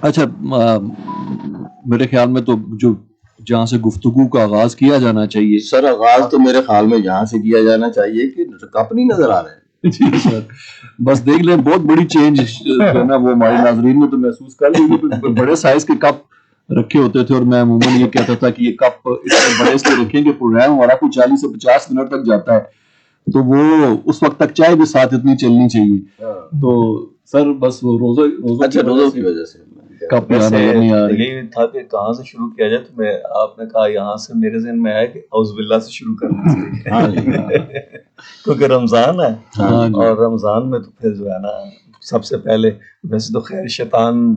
اچھا میرے خیال میں تو جو جہاں سے گفتگو کا آغاز کیا جانا چاہیے سر، آغاز تو میرے خیال میں یہاں سے کیا جانا چاہیے کہ کپ نہیں نظر آ رہے ہیں. جی سر، بس دیکھ لیں بہت بڑی چینج جو ہے نا وہ ہمارے ناظرین نے تو محسوس کر لی. بڑے سائز کے کپ رکھے ہوتے تھے اور میں عموماً یہ کہتا تھا کہ یہ کپ اتنے بڑے سے رکھیں کہ پروگرام ہمارا کوئی 40 سے 50 منٹ تک جاتا ہے، تو وہ اس وقت تک چائے بھی ساتھ اتنی چلنی چاہیے. تو سر بس وہ روزوں کی وجہ سے کپ یہاں نظر نہیں آ رہی. یہی تھا کہ کہاں سے شروع کیا جائے، تو آپ نے کہا یہاں سے، میرے ذہن میں آیا کہ اعوذ باللہ سے شروع کرنا چاہیے کیونکہ رمضان ہے، اور رمضان میں تو پھر جو ہے نا سب سے پہلے ویسے تو خیر شیطان،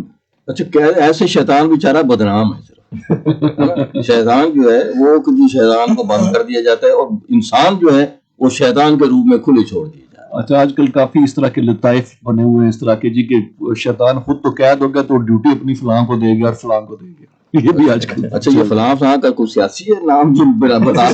اچھا ایسے شیطان بیچارہ بدنام ہے صرف. شیطان جو ہے وہ شیطان کو بند کر دیا جاتا ہے اور انسان جو ہے وہ شیطان کے روپ میں کھلے چھوڑ دیے جاتے ہیں. اچھا آج کل کافی اس طرح کے لطائف بنے ہوئے ہیں اس طرح کے جی کہ شیطان خود تو قید ہو گیا تو ڈیوٹی اپنی فلاں کو دے گا اور فلاں کو دے گا. یہ بھی آج کل. اچھا یہ فلاں فلاں کا کوئی سیاسی ہے نام جو بتا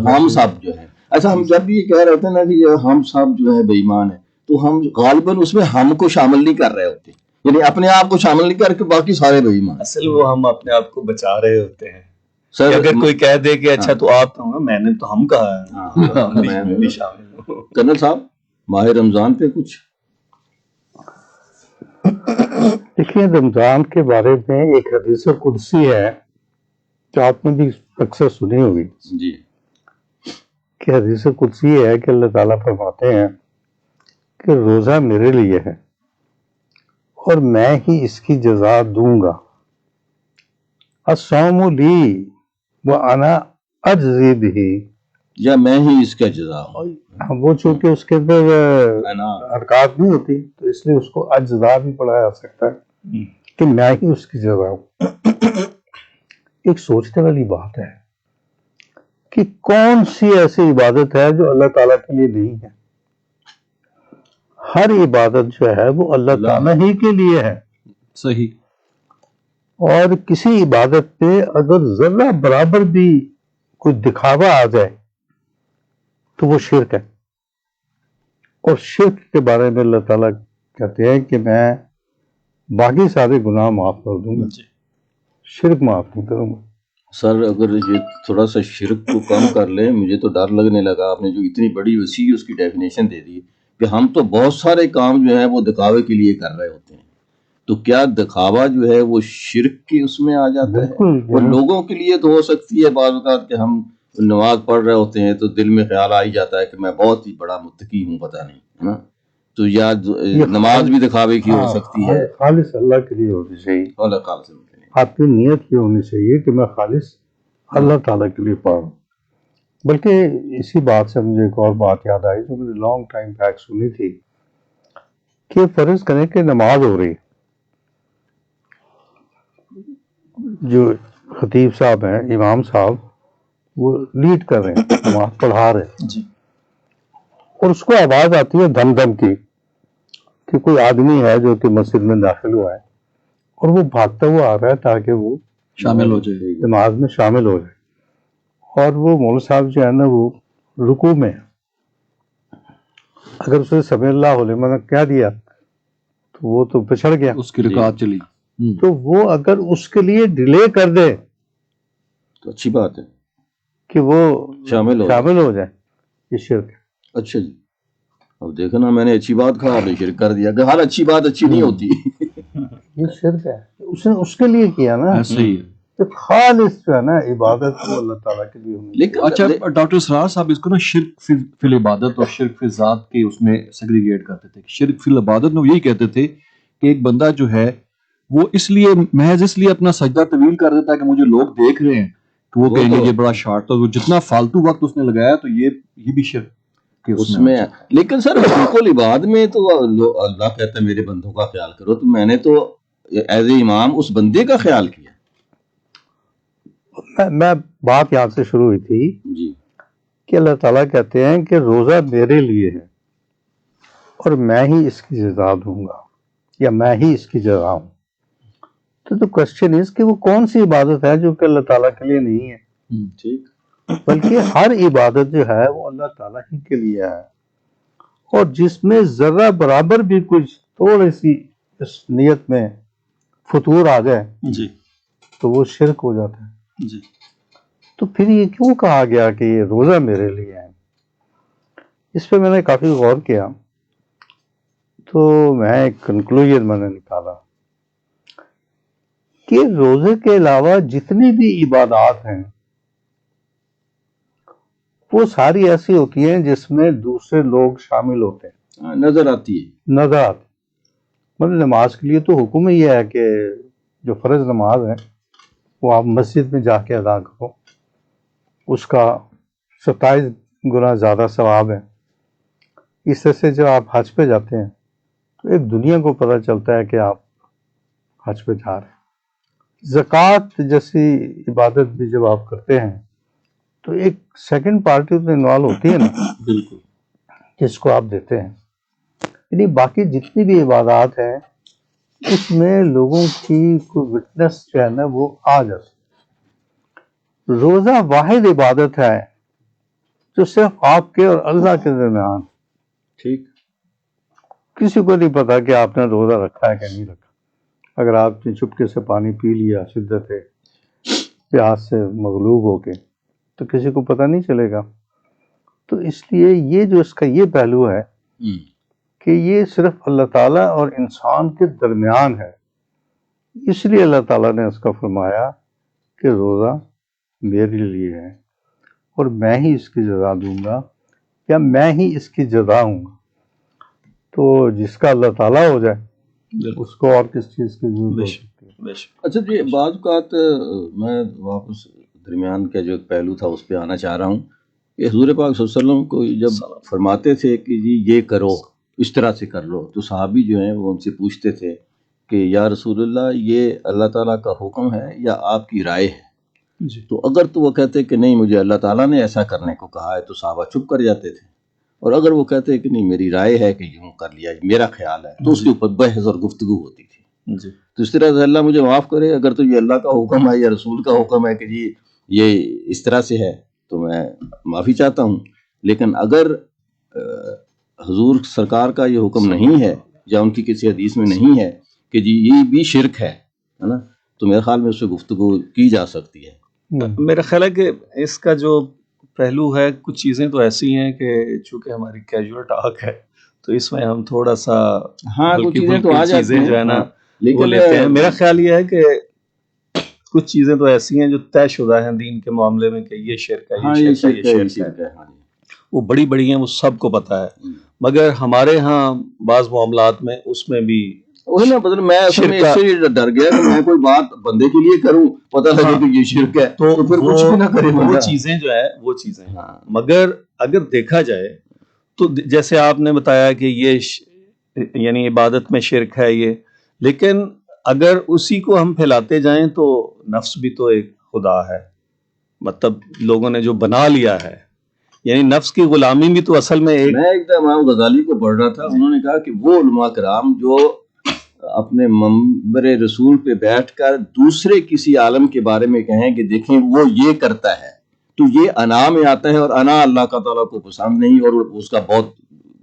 ہم سب جو ہے. اچھا ہم جب بھی یہ کہہ رہے ہوتے ہیں نا کہ ہم سب جو ہے بے ایمان ہے، تو ہم غالباً اس میں ہم کو شامل نہیں کر رہے ہوتے، یعنی اپنے آپ کو شامل نہیں کر کے باقی سارے بے ایمان. اصل وہ ہم اپنے آپ کو بچا رہے ہوتے ہیں. اگر کوئی کہہ دے کہ اچھا تو آپ تو میں نے تو ہم کہا ہے میں بھی شامل ہوں. کرنل صاحب ماہ رمضان پہ کچھ دیکھیے، رمضان کے بارے میں ایک حدیث قدسی ہے جو آپ نے بھی اکثر سنی ہوگی جی، کہ حدیث قدسی ہے کہ اللہ تعالیٰ فرماتے ہیں کہ روزہ میرے لیے ہے اور میں ہی اس کی جزا دوں گا. الصوم لی وانا اجزی بہ، یا میں ہی اس کا جزا ہوں. وہ چونکہ اس کے اندر حرکات نہیں ہوتی تو اس لیے اس کو اجزا بھی پڑھا جا سکتا ہے کہ میں ہی اس کی جزا ہوں. ایک سوچنے والی بات ہے کہ کون سی ایسی عبادت ہے جو اللہ تعالیٰ کے لیے نہیں ہے. ہر عبادت جو ہے وہ اللہ تعالیٰ ہی کے لیے ہے. صحیح. اور کسی عبادت پہ اگر ذرہ برابر بھی کوئی دکھاوا آ جائے تو وہ شرک ہے. اور شرک کے بارے میں اللہ تعالیٰ کہتے ہیں کہ میں باقی سارے گناہ معاف کر دوں گا، شرک معاف نہیں کروں گا. سر اگر یہ تھوڑا سا شرک کو کم کر لیں، مجھے تو ڈر لگنے لگا. آپ نے جو اتنی بڑی وسیع اس کی ڈیفینیشن دے دی کہ ہم تو بہت سارے کام جو ہیں وہ دکھاوے کے لیے کر رہے ہوتے ہیں، تو کیا دکھاوا جو ہے وہ شرک کی اس میں آ جاتا ہے؟ وہ لوگوں کے لیے تو ہو سکتی ہے بعض اوقات کہ ہم نماز پڑھ رہے ہوتے ہیں تو دل میں خیال آ ہی جاتا ہے کہ میں بہت ہی بڑا متقی ہوں، پتہ نہیں ہے نا، تو یا نماز بھی دکھاوے کی ہو سکتی ہے. خالص اللہ کے لیے ہونی چاہیے. اللہ خالص آپ کی نیت یہ ہونی چاہیے کہ میں خالص اللہ تعالیٰ کے لیے پڑھوں. بلکہ اسی بات سے مجھے ایک اور بات یاد آئی جو میں نے لانگ ٹائم بیک سنی تھی کہ فرض کریں کہ نماز ہو رہی، جو خطیب صاحب ہیں، امام صاحب، وہ لیڈ کر رہے ہیں، نماز پڑھا رہے ہیں جی، اور اس کو آواز آتی ہے دم دم کی کہ کوئی آدمی ہے جو کہ مسجد میں داخل ہوا ہے اور وہ بھاگتا ہوا آ رہا ہے تاکہ وہ شامل ہو جائے، نماز میں شامل ہو جائے. اور وہ مولوی صاحب جو ہے نا وہ رکوع میں، اگر اس نے سمع اللہ لمن کہہ دیا تو وہ تو پچھڑ گیا، اس کی رکعت چلی. تو وہ اگر اس کے لیے ڈیلے کر دے تو اچھی بات ہے کہ وہ شامل ہو جائے، یہ شرک ہے. اچھا جی، اب دیکھو نا میں نے اچھی بات کہا، آپ نے شرک کر دیا. ہر اچھی بات اچھی نہیں ہوتی. یہ شرک ہے، اس نے اس کے لیے کیا نا. صحیح ہے. تو خالص جو ہے نا عبادت کو اللہ تعالیٰ کے لیے ہونی. لیکن اچھا ڈاکٹر سرار صاحب اس کو نا شرک فی العبادت اور شرک فی ذات کے اس میں سیگریگیٹ کرتے تھے. شرک فی العبادت میں یہی کہتے تھے کہ ایک بندہ جو ہے وہ اس لیے محض اس لیے اپنا سجدہ طویل کر دیتا ہے کہ مجھے لوگ دیکھ رہے ہیں کہ وہ کہیں گے یہ بڑا شارٹ، تو جتنا فالتو وقت اس نے لگایا تو یہ بھی شرک اس میں. لیکن سر بالکل عبادت میں تو اللہ کہتا ہے میرے بندوں کا خیال کرو، تو میں نے تو ایز اے امام اس بندے کا خیال کیا. میں بات یہاں سے شروع ہوئی تھی جی کہ اللہ تعالیٰ کہتے ہیں کہ روزہ میرے لیے ہے اور میں ہی اس کی جزا دوں گا یا میں ہی اس کی جزا ہوں. تو کوشچن از کہ وہ کون سی عبادت ہے جو کہ اللہ تعالیٰ کے لیے نہیں ہے؟ ٹھیک. بلکہ ہر عبادت جو ہے وہ اللہ تعالیٰ ہی کے لیے ہے. اور جس میں ذرہ برابر بھی کچھ تھوڑی سی اس نیت میں فتور آ جائے جی تو وہ شرک ہو جاتا ہے. جی تو پھر یہ کیوں کہا گیا کہ یہ روزہ میرے لیے ہے؟ اس پہ میں نے کافی غور کیا تو میں ایک کنکلوژن میں نے نکالا کہ روزے کے علاوہ جتنی بھی عبادات ہیں وہ ساری ایسی ہوتی ہیں جس میں دوسرے لوگ شامل ہوتے ہیں، نظر آتی ہے. نظر آتے. مطلب نماز کے لیے تو حکم ہی ہے کہ جو فرض نماز ہے وہ آپ مسجد میں جا کے ادا کرو، اس کا 27 گنا زیادہ ثواب ہے. اس طرح سے جب آپ حج پہ جاتے ہیں تو ایک دنیا کو پتہ چلتا ہے کہ آپ حج پہ جا رہے ہیں. زکوٰۃ جیسی عبادت بھی جب آپ کرتے ہیں تو ایک سیکنڈ پارٹی تو انوالو ہوتی ہے نا، بالکل. جس کو آپ دیتے ہیں. یعنی باقی جتنی بھی عبادات ہیں اس میں لوگوں کی کوئی وٹنس جو ہے نا وہ آ جاتی. روزہ واحد عبادت ہے جو صرف آپ کے اور اللہ کے درمیان، ٹھیک. کسی کو نہیں پتا کہ آپ نے روزہ رکھا ہے کہ نہیں رکھا. اگر آپ نے چپکے سے پانی پی لیا شدت پیاس سے مغلوب ہو کے تو کسی کو پتہ نہیں چلے گا. تو اس لیے یہ جو اس کا یہ پہلو ہے کہ یہ صرف اللہ تعالیٰ اور انسان کے درمیان ہے، اس لیے اللہ تعالیٰ نے اس کا فرمایا کہ روزہ میرے لیے ہے اور میں ہی اس کی جزا دوں گا یا میں ہی اس کی جزا ہوں گا. تو جس کا اللہ تعالیٰ ہو جائے اس کو اور کس چیز کی ضرورت ہو سکتی ہے. اچھا جی، بعض اوقات میں واپس درمیان کا جو ایک پہلو تھا اس پہ آنا چاہ رہا ہوں کہ حضور پاک صلی اللہ علیہ وسلم کو جب فرماتے تھے کہ جی یہ کرو، اس طرح سے کر لو، تو صحابی جو ہیں وہ ان سے پوچھتے تھے کہ یا رسول اللہ یہ اللہ تعالیٰ کا حکم ہے یا آپ کی رائے ہے؟ جی. تو اگر تو وہ کہتے کہ نہیں مجھے اللہ تعالیٰ نے ایسا کرنے کو کہا ہے تو صحابہ چپ کر جاتے تھے، اور اگر وہ کہتے کہ نہیں میری رائے ہے کہ یوں کر لیا، میرا خیال ہے، تو اس کے اوپر بحث اور گفتگو ہوتی تھی. جی. تو اس طرح سے اللہ مجھے معاف کرے، اگر تو یہ اللہ کا حکم ہے یا رسول کا حکم ہے کہ جی یہ اس طرح سے ہے تو میں معافی چاہتا ہوں، لیکن اگر حضور سرکار کا یہ حکم نہیں ہے یا ان کی کسی حدیث میں نہیں ہے کہ جی یہ بھی شرک ہے نا، تو میرے خیال میں اس سے گفتگو کی جا سکتی ہے. میرا خیال ہے کہ اس کا جو پہلو ہے، کچھ چیزیں تو ایسی ہیں کہ چونکہ ہماری کیجول ٹاک ہے تو اس میں ہم تھوڑا سا کچھ چیزیں تو آ جاتی ہیں جو ہے نا لیکن وہ لیتے ہیں. میرا خیال یہ ہے کہ کچھ چیزیں تو ایسی ہیں جو طے شدہ ہیں دین کے معاملے میں کہ یہ شرک ہے، یہ شرک ہے، یہ شرک ہے، وہ بڑی بڑی ہیں، وہ سب کو پتہ ہے. مگر ہمارے ہاں بعض معاملات میں اس میں بھی وہی نا، مطلب میں اس سے ڈر گیا کہ میں کوئی بات بندے کے لیے کروں، پتہ لگے کہ یہ شرک ہے تو پھر کچھ بھی نہ کرے. وہ چیزیں جو ہے وہ چیزیں ہیں. مگر اگر دیکھا جائے تو جیسے آپ نے بتایا کہ یہ یعنی عبادت میں شرک ہے یہ، لیکن اگر اسی کو ہم پھیلاتے جائیں تو نفس بھی تو ایک خدا ہے، مطلب لوگوں نے جو بنا لیا ہے، یعنی نفس کی غلامی بھی تو اصل میں ایک. میں ایک دم امام غزالی کو پڑھ رہا تھا، انہوں نے کہا کہ وہ علماء کرام جو اپنے منبر رسول پہ بیٹھ کر دوسرے کسی عالم کے بارے میں کہیں کہ دیکھیں وہ یہ کرتا ہے تو یہ انا میں آتا ہے، اور انا اللہ کا تعالیٰ کو پسند نہیں، اور اس کا بہت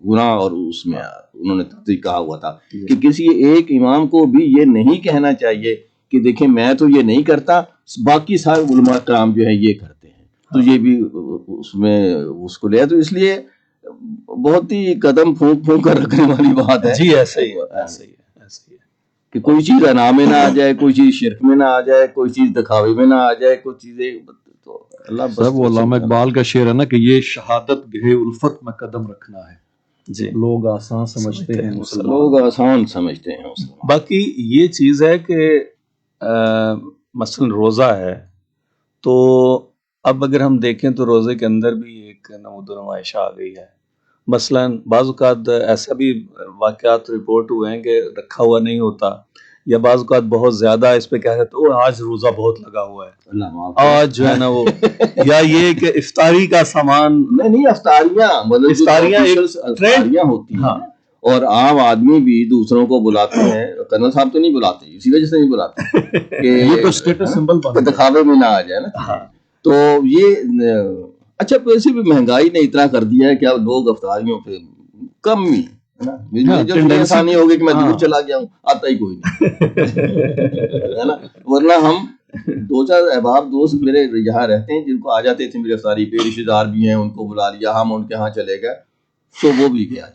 گناہ، اور اس میں انہوں نے کہا ہوا تھا کہ کسی ایک امام کو بھی یہ نہیں کہنا چاہیے کہ دیکھیں میں تو یہ نہیں کرتا، باقی سارے علماء کرام جو ہیں یہ کرتے ہیں، تو یہ بھی اس میں اس کو لیا. تو اس لیے بہت ہی قدم پھونک پھونک کر رکھنے والی بات ہے. جی ایسا ہی ہے، ایسا ہی ہے کہ کوئی چیز انا میں نہ آ جائے، کوئی چیز شرک میں نہ آ جائے، کوئی چیز دکھاوے میں نہ آ جائے، کوئی چیزیں تو اللہ بس. وہ علامہ اقبال کا شعر ہے نا کہ یہ شہادت گہے الفت میں قدم رکھنا ہے. جی. لوگ آسان سمجھتے ہیں، لوگ آسان سمجھتے ہیں. باقی یہ چیز ہے کہ مثلا روزہ ہے تو اب اگر ہم دیکھیں تو روزے کے اندر بھی ایک نمود و نمائش آ گئی ہے. مثلا بعض اوقات ایسا بھی واقعات رپورٹ ہوئے ہیں کہ رکھا ہوا نہیں ہوتا، یا بعض اوقات بہت زیادہ اس پہ کہہ رہے تو آج روزہ بہت لگا ہوا ہے، آج جو ہے نا وہ یا یہ کہ افطاری کا سامان نہیں، افطاریاں ہوتی ہیں اور عام آدمی بھی دوسروں کو بلاتے ہیں. کرنل صاحب تو نہیں بلاتے، اسی وجہ سے نہیں بلاتے کہ یہ تو اسٹیٹس سمبل دکھاوے میں نہ آ جائے نا. تو یہ اچھا ویسے بھی مہنگائی نے اتنا کر دیا ہے کہ اب لوگ افطاریوں پہ کم ہی ہے نا. مجھے آسانی ہوگی کہ میں دور چلا گیا ہوں, آتا ہی کوئی نہیں ہے نا. ورنہ ہم 2-4 احباب دوست میرے یہاں رہتے ہیں جن کو آ جاتے تھے میرے افطاری پہ, رشتے دار بھی ہیں ان کو بلا لیا, ہم ان کے ہاں چلے گئے تو وہ بھی گیا.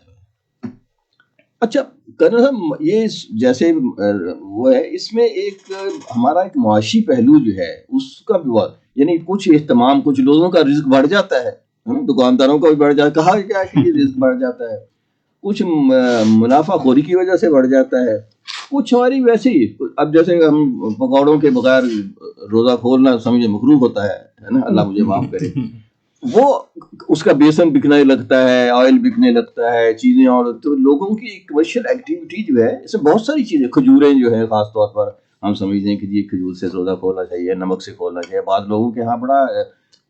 اچھا کرنل صاحب, یہ جیسے وہ ہے, اس میں ایک ہمارا ایک معاشی پہلو جو ہے اس کا بھی یعنی کچھ اہتمام, کچھ لوگوں کا رزق بڑھ جاتا ہے, دکانداروں کا بھی بڑھ جاتا ہے, کہا کیا کہ یہ رزق بڑھ جاتا ہے, کچھ منافع خوری کی وجہ سے بڑھ جاتا ہے, کچھ ہماری ویسے ہی. اب جیسے ہم پکوڑوں کے بغیر روزہ کھولنا سمجھے مکروہ ہوتا ہے نا, اللہ مجھے معاف کرے, وہ اس کا بیسن بکنے لگتا ہے, آئل بکنے لگتا ہے, چیزیں, اور تو لوگوں کی کمرشل ایکٹیویٹی جو ہے اس میں بہت ساری چیزیں, کھجوریں جو ہے خاص طور پر ہم سمجھتے ہیں کہ یہ کھجور سے روزہ کھولنا چاہیے, نمک سے کھولنا چاہیے. بعض لوگوں کے ہاں بڑا,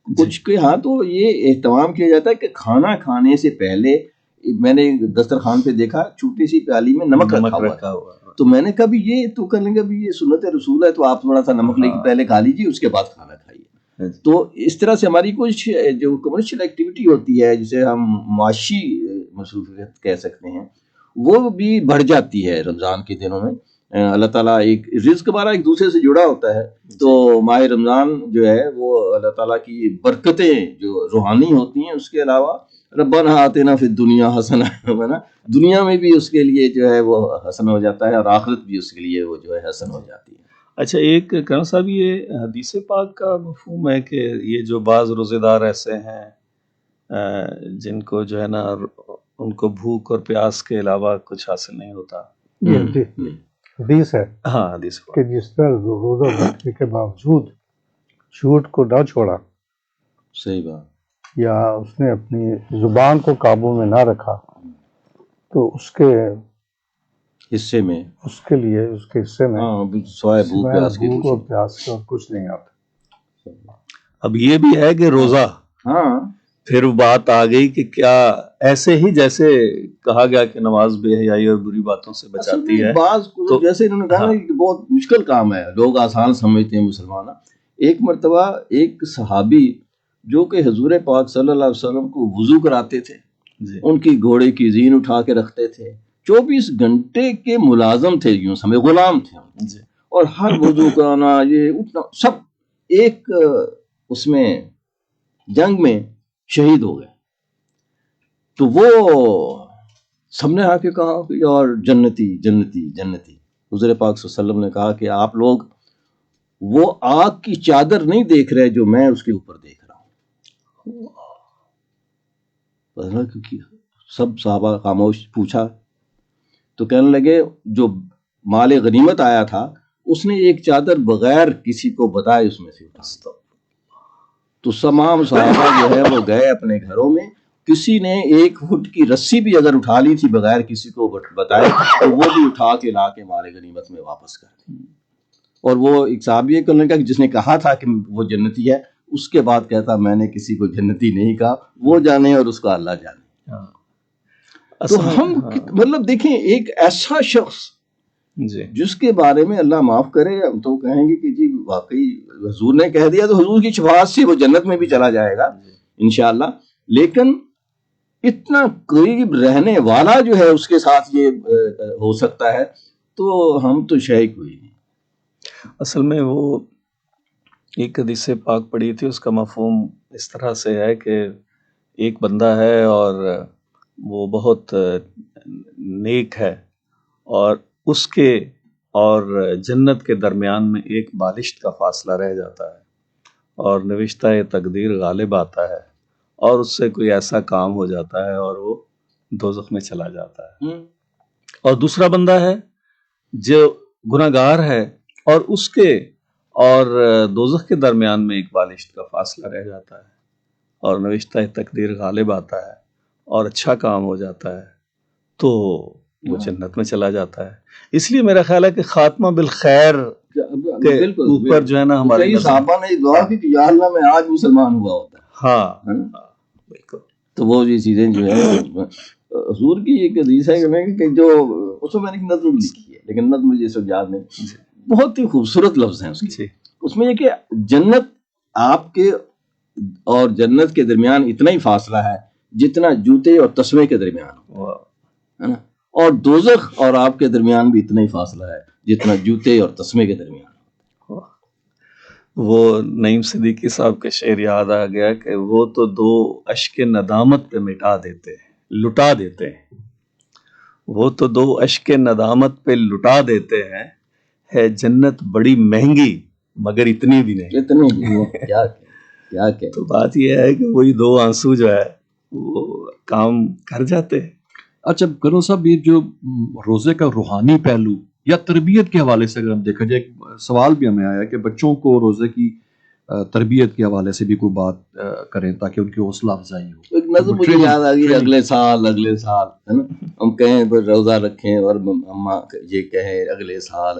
کچھ کے ہاں تو یہ اہتمام کیا جاتا ہے کہ کھانا کھانے سے پہلے, میں نے دسترخوان پہ دیکھا چھوٹی سی پیالی میں نمک رکھا ہوا, تو میں نے کہا بھی یہ تو کر لیں گے, بھی یہ سنت رسول ہے, تو آپ تھوڑا سا نمک لے کے پہلے کھا لیجیے, اس کے بعد کھانا کھائیے. تو اس طرح سے ہماری کچھ جو کمرشل ایکٹیویٹی ہوتی ہے جسے ہم معاشی مصروفیت کہہ سکتے ہیں, وہ بھی بڑھ جاتی ہے رمضان کے دنوں میں. اللہ تعالیٰ ایک رزق ہمارا ایک دوسرے سے جڑا ہوتا ہے, تو ماہ رمضان جو ہے وہ اللہ تعالیٰ کی برکتیں جو روحانی ہوتی ہیں, اس کے علاوہ ربنا آتنا فی الدنیا حسنہ, ہے نا, دنیا میں بھی اس کے لیے جو ہے وہ حسن ہو جاتا ہے, اور آخرت بھی اس کے لیے وہ جو ہے حسن ہو جاتی ہے. اچھا, ایک کرن صاحب یہ حدیث پاک کا مفہوم ہے کہ یہ جو بعض روزے دار ایسے ہیں جن کو جو ہے نا ان کو بھوک اور پیاس کے علاوہ کچھ حاصل نہیں ہوتا, حدیث ہے ہاں حدیث پاک کہ جس طرح روزہ رکھنے کے باوجود جھوٹ کو نہ چھوڑا, صحیح بات, یا اس نے اپنی زبان کو قابو میں نہ رکھا, تو اس کے حصے میں, اس کے لیے اس کے حصے میں سوائے بھوک پیاس کے بھوک اور پیاس کے اور کچھ نہیں آتا. اب یہ بھی ہے کہ روزہ, ہاں پھر بات آ گئی کہ کیا ایسے ہی جیسے کہا گیا کہ نماز بے حیائی اور بری باتوں سے بچاتی ہے, بعض جیسے انہوں نے کہا کہ بہت مشکل کام ہے, لوگ آسان سمجھتے ہیں مسلمان. ایک مرتبہ ایک صحابی جو کہ حضور پاک صلی اللہ علیہ وسلم کو وضو کراتے تھے, ان کی گھوڑے کی زین اٹھا کے رکھتے تھے, 24 گھنٹے کے ملازم تھے, یوں سمجھ غلام تھے, اور ہر وضو کرانا, یہ اٹھنا, سب ایک اس میں جنگ میں شہید ہو گئے. تو وہ سب نے آ کے کہا کہ یار جنتی جنتی جنتی. حضور پاک صلی اللہ علیہ وسلم نے کہا کہ آپ لوگ وہ آگ کی چادر نہیں دیکھ رہے جو میں اس کے اوپر دیکھ رہا ہوں. کیونکہ سب صحابہ خاموش. پوچھا تو کہنے لگے جو مال غنیمت آیا تھا اس نے ایک چادر بغیر کسی کو بتائے اس میں سے اٹھا. تو تمام صحابہ جو ہے وہ گئے اپنے گھروں میں, کسی نے 1 فٹ کی رسی بھی اگر اٹھا لی تھی بغیر کسی کو بتائے تو وہ بھی اٹھا کے لا کے مال غنیمت میں واپس کر دی. اور وہ ایک صحابی ہے کہ جس نے کہا تھا کہ وہ جنتی ہے, اس کے بعد کہتا میں نے کسی کو جنتی نہیں کہا, وہ جانے اور اس کا اللہ جانے. تو ہم مطلب دیکھیں ایک ایسا شخص جس کے بارے میں اللہ معاف کرے, ہم تو کہیں گے کہ جی واقعی حضور نے کہہ دیا تو حضور کی شفاعت سے وہ جنت میں بھی چلا جائے گا انشاءاللہ, لیکن اتنا قریب رہنے والا جو ہے اس کے ساتھ یہ ہو سکتا ہے, تو ہم تو شیخ ہوئی نہیں. اصل میں وہ ایک حدیث پاک پڑھی تھی, اس کا مفہوم اس طرح سے ہے کہ ایک بندہ ہے اور وہ بہت نیک ہے, اور اس کے اور جنت کے درمیان میں ایک بالشت کا فاصلہ رہ جاتا ہے, اور نوشتہ تقدیر غالب آتا ہے, اور اس سے کوئی ایسا کام ہو جاتا ہے اور وہ دوزخ میں چلا جاتا ہے. اور دوسرا بندہ ہے جو گناہگار ہے, اور اس کے اور دوزخ کے درمیان میں ایک بالشت کا فاصلہ رہ جاتا ہے, اور نوشتہ تقدیر غالب آتا ہے اور اچھا کام ہو جاتا ہے, تو وہ جنت میں چلا جاتا ہے. اس لیے میرا خیال ہے کہ خاتمہ بالخیر کے اوپر جو ہے نا ہمارے صحابہ نے دعا کی کہ یا اللہ میں آج مسلمان ہوا ہوتا. ہاں بالکل. تو وہ یہ چیزیں جو ہے حضور کی ایک حدیث ہے کہ جو اس میں نے ایک نظم لکھی ہے, لیکن نظم مجھے اس وقت یاد نہیں, بہت ہی خوبصورت لفظ ہیں اس کے. اس میں یہ کہ جنت آپ کے اور جنت کے درمیان اتنا ہی فاصلہ ہے جتنا جوتے اور تسمے کے درمیان. ہے نا. اور دوزخ اور آپ کے درمیان بھی اتنا ہی فاصلہ ہے جتنا جوتے اور تسمے کے درمیان. وہ نعیم صدیقی صاحب کا شعر یاد آ گیا کہ وہ تو دو اشک ندامت پہ مٹا دیتے ہیں، لٹا دیتے ہیں. وہ تو دو اشک ندامت پہ لٹا دیتے ہیں، ہے جنت بڑی مہنگی مگر اتنی بھی نہیں. اتنے بھی کیا کہ تو بات یہ ہے کہ وہی دو آنسو جو ہے وہ کام کر جاتے ہیں. اچھا گنو صاحب، یہ جو روزے کا روحانی پہلو یا تربیت کے حوالے سے اگر ہم دیکھا جائے، ایک سوال بھی ہمیں آیا کہ بچوں کو روزے کی تربیت کے حوالے سے بھی کوئی بات کریں تاکہ ان کی حوصلہ افزائی ہو. ایک نظم مجھے یاد آ گئی، اگلے سال ہے نا ہم کہیں روزہ رکھیں اور اماں یہ کہیں اگلے سال.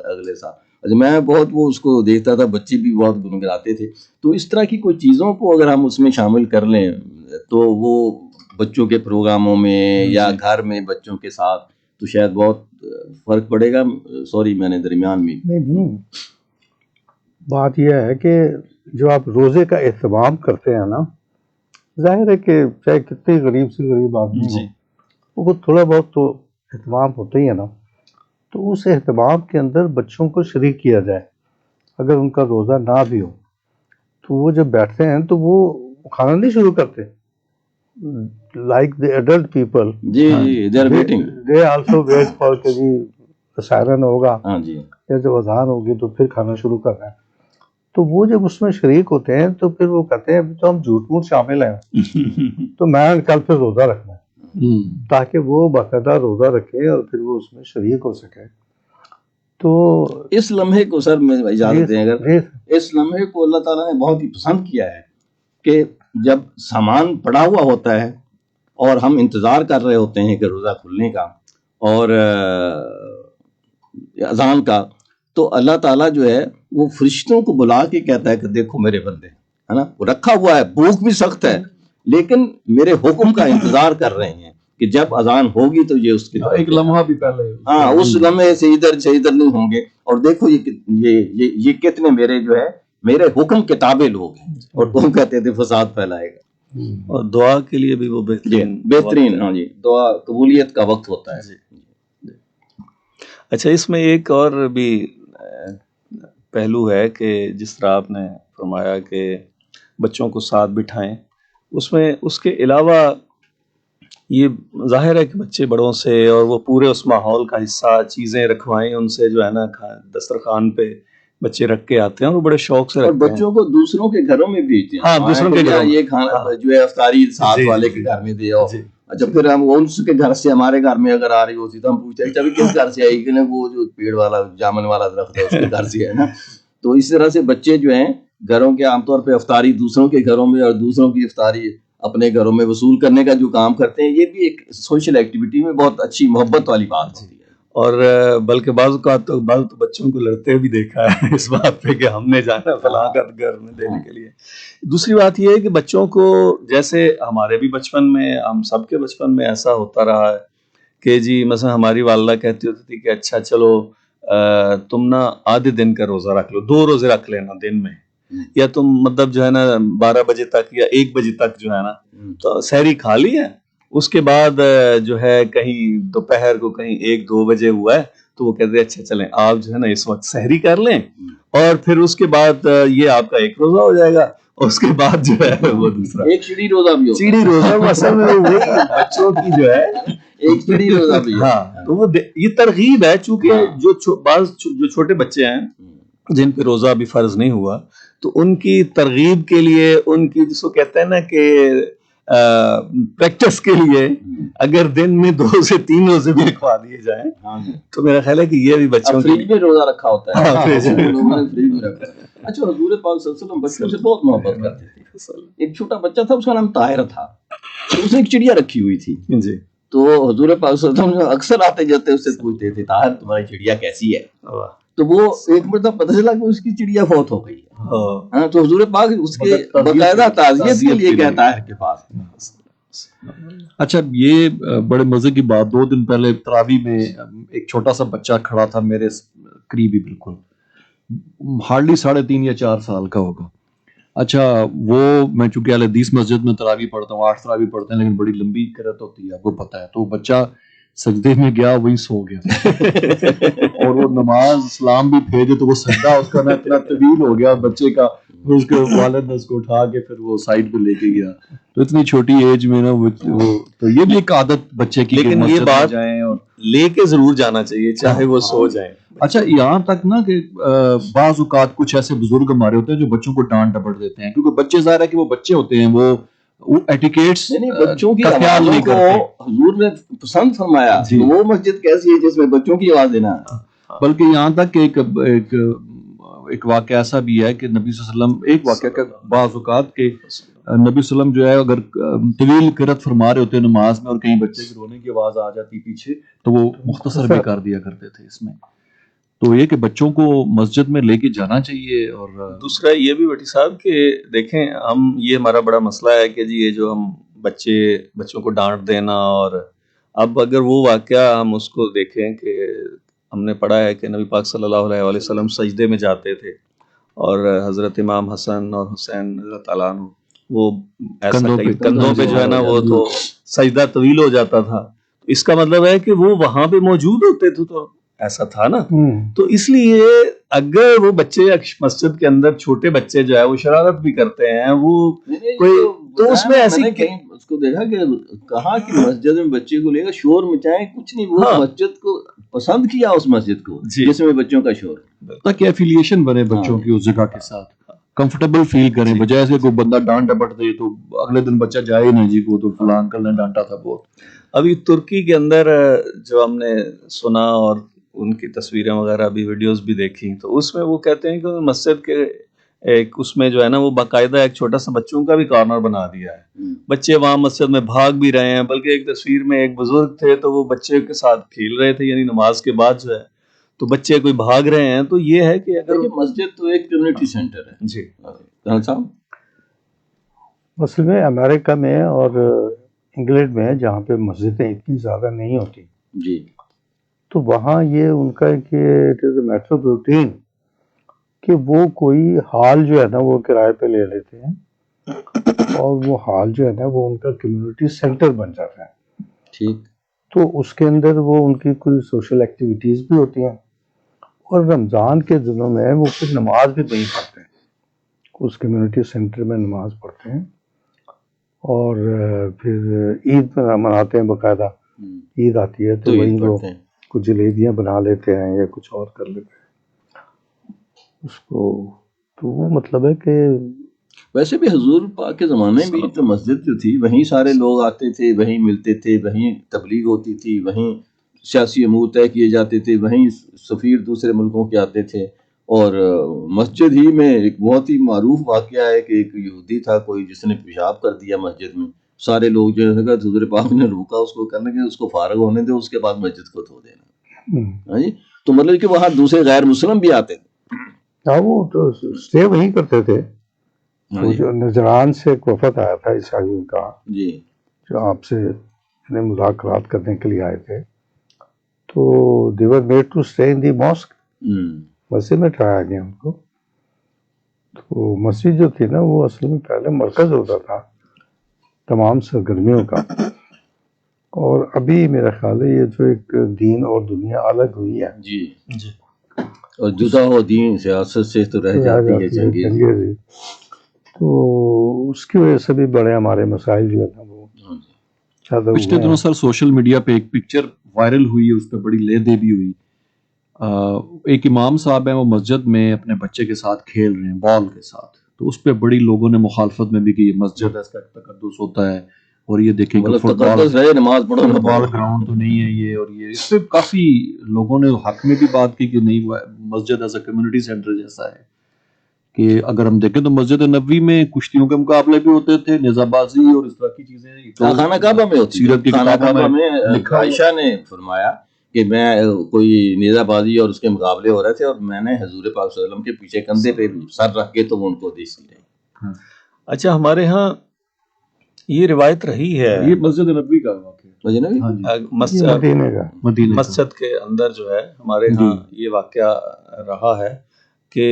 اچھا میں بہت وہ اس کو دیکھتا تھا، بچے بھی بہت گنگناتے تھے. تو اس طرح کی کوئی چیزوں کو اگر ہم اس میں شامل کر لیں تو وہ بچوں کے پروگراموں میں یا گھر میں بچوں کے ساتھ تو شاید بہت فرق پڑے گا. سوری میں نے درمیان میں نہیں، بات یہ ہے کہ جو آپ روزے کا اہتمام کرتے ہیں نا، ظاہر ہے کہ چاہے کتنے غریب سے غریب آدمی ہو، وہ تھوڑا بہت تو اہتمام ہوتا ہی ہے نا. تو اس اہتمام کے اندر بچوں کو شریک کیا جائے. اگر ان کا روزہ نہ بھی ہو تو وہ جب بیٹھتے ہیں تو وہ کھانا نہیں شروع کرتے. لائک دی ایڈلٹ پیپل، جی they are waiting, they also wait for کہ جی سائرن ہوگا ہاں جی یا جب اذان ہوگی تو پھر کھانا شروع کرنا ہے. تو وہ جب اس میں شریک ہوتے ہیں تو پھر وہ کہتے ہیں تو ہم جھوٹ موٹ شامل ہیں تو میں کل پھر روزہ رکھنا ہے، تاکہ وہ باقاعدہ روزہ رکھے اور پھر وہ اس میں شریک ہو سکے. تو اس لمحے کو سر میں اجازت دیں، اگر اس لمحے کو اللہ تعالیٰ نے بہت ہی پسند کیا ہے کہ جب سامان پڑا ہوا ہوتا ہے اور ہم انتظار کر رہے ہوتے ہیں کہ روزہ کھلنے کا اور اذان کا، تو اللہ تعالیٰ جو ہے وہ فرشتوں کو بلا کے کہتا ہے کہ دیکھو میرے بندے، ہے نا، وہ رکھا ہوا ہے، بھوک بھی سخت ہے لیکن میرے حکم کا انتظار کر رہے ہیں کہ جب اذان ہوگی تو یہ اس کی ایک لمحہ بھی پہلے اس لمحے سے ادھر نہیں ہوں گے. اور دیکھو یہ کتنے میرے جو ہے میرے حکم کے تابع لوگ ہیں، اور تم کہتے تھے فساد پھیلائے گا. اور دعا کے لیے بھی وہ بہترین ہاں جی دعا قبولیت کا وقت ہوتا ہے. اچھا اس میں ایک اور بھی پہلو ہے کہ جس طرح آپ نے فرمایا کہ بچوں کو ساتھ بٹھائیں، اس میں اس کے علاوہ یہ ظاہر ہے کہ بچے بڑوں سے اور وہ پورے اس ماحول کا حصہ چیزیں رکھوائیں ان سے، جو ہے نا دسترخوان پہ بچے رکھ کے آتے ہیں اور وہ بڑے شوق سے رکھتے ہیں. اور بچوں کو دوسروں کے گھروں میں بھیجتے ہیں. ہاں دوسروں کے گھر یہ کھانا جو ہے افطاری ساتھ والے کے گھر میں دے آؤ. اچھا پھر ہم ان کے گھر سے ہمارے گھر میں اگر آ رہی ہوتی تو ہم پوچھتے ہیں کس گھر سے آئی، کہ وہ جو پیڑ والا جامن والا درخت ہے اس کے گھر سے ہے نا. تو اس طرح سے بچے جو ہیں گھروں کے عام طور پہ افطاری دوسروں کے گھروں میں اور دوسروں کی افطاری اپنے گھروں میں وصول کرنے کا جو کام کرتے ہیں، یہ بھی ایک سوشل ایکٹیویٹی میں بہت اچھی محبت والی بات ہوتی ہے. اور بلکہ بعض تو بچوں کو لڑتے بھی دیکھا ہے اس بات پہ کہ ہم نے جانا فلاں کا گھر میں دینے کے لیے. دوسری بات یہ ہے کہ بچوں کو، جیسے ہمارے بھی بچپن میں، ہم سب کے بچپن میں ایسا ہوتا رہا ہے کہ جی مثلا ہماری والدہ کہتی ہوتی تھی کہ اچھا چلو تم نا آدھے دن کا روزہ رکھ لو، 2 روزے رکھ لینا دن میں، یا تم مطلب جو ہے نا 12 بجے تک یا 1 بجے تک جو ہے نا تو سحری کھا لی ہے، اس کے بعد جو ہے کہیں دوپہر کو کہیں 1-2 بجے ہوا ہے تو وہ کہتے ہیں اچھا چلیں آپ جو ہے نا اس وقت سحری کر لیں اور پھر اس کے بعد یہ آپ کا 1 روزہ ہو جائے گا، اور اس کے بعد جو ہے وہ دوسرا ایک چڑی روزہ بھی ہوتا ہے. چیڑی روزہ مثلا وہی بچوں کی جو ہے ایک چڑی روزہ بھی ہے. ہاں تو وہ یہ ترغیب ہے، چونکہ جو چھوٹے بچے ہیں جن پہ روزہ بھی فرض نہیں ہوا تو ان کی ترغیب کے لیے، ان کی جس کو کہتے ہیں نا کہ پریکٹس کے لیے اگر دن میں 2 سے 3 روزے بھی رکھوا دیے جائیں تو میرا خیال ہے کہ یہ بھی بچوں فریج میں روزہ رکھا ہوتا ہے. اچھا حضور پاک صلی اللہ علیہ وسلم بچوں سے بہت محبت کرتے تھے. ایک چھوٹا بچہ تھا، اس کا نام طاہر تھا، اس نے ایک چڑیا رکھی ہوئی تھی جی. تو حضور پاک صلی اللہ علیہ وسلم اکثر آتے جاتے اس سے پوچھتے تھے طاہر تمہاری چڑیا کیسی ہے؟ تو وہ ایک مرتبہ پتہ چلا کہ اس کی چڑیا فوت ہو گئی ہے. تو حضور پاک اس کے باقاعدہ تعزیت کے لیے گیا طاہر کے پاس. اچھا یہ بڑے مزے کی بات، 2 دن پہلے تراویح میں ایک چھوٹا سا بچہ کھڑا تھا میرے قریبی، بالکل ہارڈلی 3.5 یا 4 سال کا ہوگا. اچھا وہ میں چونکہ اہل حدیث مسجد میں تراویح پڑھتا ہوں، 8 تراویح پڑھتے ہیں لیکن بڑی لمبی قرأت ہوتی ہے آپ کو پتہ ہے، تو بچہ سجدے میں گیا وہیں سو گیا اور وہ نماز اسلام بھی بھیجے تو وہ سجدہ اس کا نا اتنا طویل ہو گیا بچے کا, اس کے والد نے اس کو اٹھا کے پھر وہ سائڈ پہ لے کے گیا. تو اتنی چھوٹی ایج میں نا وہ تو یہ بھی ایک عادت بچے کی, لیکن یہ بات جائیں اور لے کے ضرور جانا چاہیے چاہے وہ سو جائیں. اچھا یہاں تک نا کہ بعض اوقات کچھ ایسے بزرگ ہمارے ہوتے ہیں جو بچوں کو ڈانٹ ڈپٹ دیتے ہیں, کیونکہ بچے ظاہر ہے کہ وہ بچے ہوتے ہیں, وہ ایٹیکیٹس بچوں کی کا خیال نہیں کو کرتے. حضور نے پسند فرمایا وہ مسجد کیسی ہے جس میں بچوں کی آواز دینا ہے. بلکہ یہاں تک کہ ایک واقعہ ایسا بھی ہے کہ نبی صلی اللہ علیہ وسلم, ایک واقعہ کا بعض اوقات کہ نبی صلی اللہ علیہ وسلم جو ہے اگر طویل قرات فرما رہے ہوتے ہیں نماز میں اور کہیں بچے کی رونے کی آواز آ جاتی پیچھے تو وہ مختصر بھی کر دیا کرتے تھے اس میں. تو یہ کہ بچوں کو مسجد میں لے کے جانا چاہیے. اور دوسرا یہ بھی بٹی صاحب کہ دیکھیں ہم یہ ہمارا بڑا مسئلہ ہے کہ جی یہ جو ہم بچوں کو ڈانٹ دینا, اور اب اگر وہ واقعہ ہم اس کو دیکھیں کہ ہم نے پڑھا ہے کہ نبی پاک صلی اللہ علیہ وآلہ وسلم سجدے میں جاتے تھے اور حضرت امام حسن اور حسین رضی اللہ تعالیٰ عنہ وہ کندھوں پہ جو ہے نا وہ تو سجدہ طویل ہو جاتا تھا. اس کا مطلب ہے کہ وہ وہاں پہ موجود ہوتے تھے, تو ایسا تھا نا. تو اس لیے اگر وہ بچے مسجد کے اندر چھوٹے بچے جو ہے وہ شرارت بھی کرتے ہیں, وہ کوئی تو اس میں ایسی اس کو دیکھا کہ کہا کہ مسجد میں بچے کو لے کر شور مچائیں, کچھ نہیں, وہ مسجد کو پسند کیا اس مسجد کو جس میں بچوں کا شور, تاکہ ایفیلیشن بنے بچوں کی اس جگہ کے ساتھ, کمفرٹیبل فیل کریں, بجائے سے کوئی بندہ ڈانٹ ڈپٹ دے تو اگلے دن بچہ جائے نہیں جی کو تو فلاں انکل نے ڈانٹا تھا بہت. ابھی ترکی کے اندر جو ہم نے سنا اور ان کی تصویریں وغیرہ بھی ویڈیوز بھی دیکھی, تو اس میں وہ کہتے ہیں کہ مسجد کے ایک اس میں جو ہے نا وہ باقاعدہ ایک چھوٹا سا بچوں کا بھی کارنر بنا دیا ہے, بچے وہاں مسجد میں بھاگ بھی رہے ہیں. بلکہ ایک تصویر میں ایک بزرگ تھے تو وہ بچے کے ساتھ کھیل رہے تھے, یعنی نماز کے بعد جو ہے تو بچے کوئی بھاگ رہے ہیں. تو یہ ہے کہ اگر مسجد تو ایک کمیونٹی سینٹر ہے. جی صاحب اصل میں امریکہ میں اور انگلینڈ میں جہاں پہ مسجدیں اتنی زیادہ نہیں ہوتی جی, تو وہاں یہ ان کا کہ it is a matter of routine کہ وہ کوئی ہال جو ہے نا وہ کرائے پہ لے لیتے ہیں اور وہ ہال جو ہے نا وہ ان کا کمیونٹی سینٹر بن جاتا ہے. ٹھیک. تو اس کے اندر وہ ان کی کوئی سوشل ایکٹیویٹیز بھی ہوتی ہیں, اور رمضان کے دنوں میں وہ پھر نماز بھی وہیں پڑھتے ہیں, اس کمیونٹی سینٹر میں نماز پڑھتے ہیں, اور پھر عید مناتے ہیں باقاعدہ. عید آتی ہے تو وہیں وہ کچھ جلیبیاں بنا لیتے ہیں یا کچھ اور کر لیتے ہیں اس کو. تو وہ مطلب ہے کہ ویسے بھی حضور پاک کے زمانے میں تو مسجد جو تھی وہیں سارے لوگ آتے تھے, وہیں ملتے تھے, وہیں تبلیغ ہوتی تھی, وہیں سیاسی امور طے کیے جاتے تھے, وہیں سفیر دوسرے ملکوں کے آتے تھے. اور مسجد ہی میں ایک بہت ہی معروف واقعہ ہے کہ ایک یہودی تھا کوئی جس نے پیشاب کر دیا مسجد میں. سارے لوگ جو ہے حضور پاک نے روکا اس کو کرنے کے, اس کو فارغ ہونے دے, اس کے بعد مسجد کو دھو دینا. جی, تو مطلب کہ وہاں دوسرے غیر مسلم بھی آتے تھے. وہ تو اسٹے وہیں کرتے تھے. جو نجران سے ایک وفد آیا تھا عیسائیوں کا جی, جو آپ سے مذاکرات کرنے کے لیے آئے تھے, تو they were made to stay in the mosque. مسجد میں ٹھہرایا گیا ان کو. تو مسجد جو تھی نا وہ اصل میں پہلے مرکز ہوتا تھا تمام سرگرمیوں کا, اور ابھی میرا خیال ہے یہ جو ایک دین اور دنیا الگ ہوئی ہے. جی جی, اور جدا ہو دین سیاست سے تو رہ جاتی ہے چنگیزی. تو اس کی وجہ سے بھی بڑے ہمارے مسائل جو ہے نا وہ پچھلے دنوں سر سوشل میڈیا پہ ایک پکچر وائرل ہوئی, اس پہ بڑی لے دے بھی ہوئی. ایک امام صاحب ہیں وہ مسجد میں اپنے بچے کے ساتھ کھیل رہے ہیں بال کے ساتھ, تو اس پہ بڑی لوگوں نے مخالفت میں بھی کہ یہ مسجد ہے, اس کا تقدس ہوتا ہے, اور یہ دیکھیں کہ فٹ بال گراؤنڈ تو نہیں ہے یہ, اور یہ اس پہ کافی لوگوں نے حق میں بھی بات کی کہ نہیں مسجد ایز اے کمیونٹی سینٹر جیسا ہے. کہ اگر ہم دیکھیں تو مسجد نبوی میں کشتیوں کے مقابلے بھی ہوتے تھے, نیزہ بازی اور اس طرح کی چیزیں خانہ کعبہ میں ہوتی. سیرت کی کتابوں میں عائشہ نے فرمایا کہ میں کوئی نیزہ بازی اور اس کے مقابلے ہو رہے تھے اور میں نے حضور پاک صلی اللہ علیہ وسلم کے پیچھے کندھے پہ سر رکھ کے تو وہ ان کو دیکھتی رہی. اچھا, ہمارے ہاں یہ روایت رہی ہے, یہ مسجد نبوی کا واقعہ, مسجد کے اندر جو ہے ہمارے ہاں یہ واقعہ رہا ہے کہ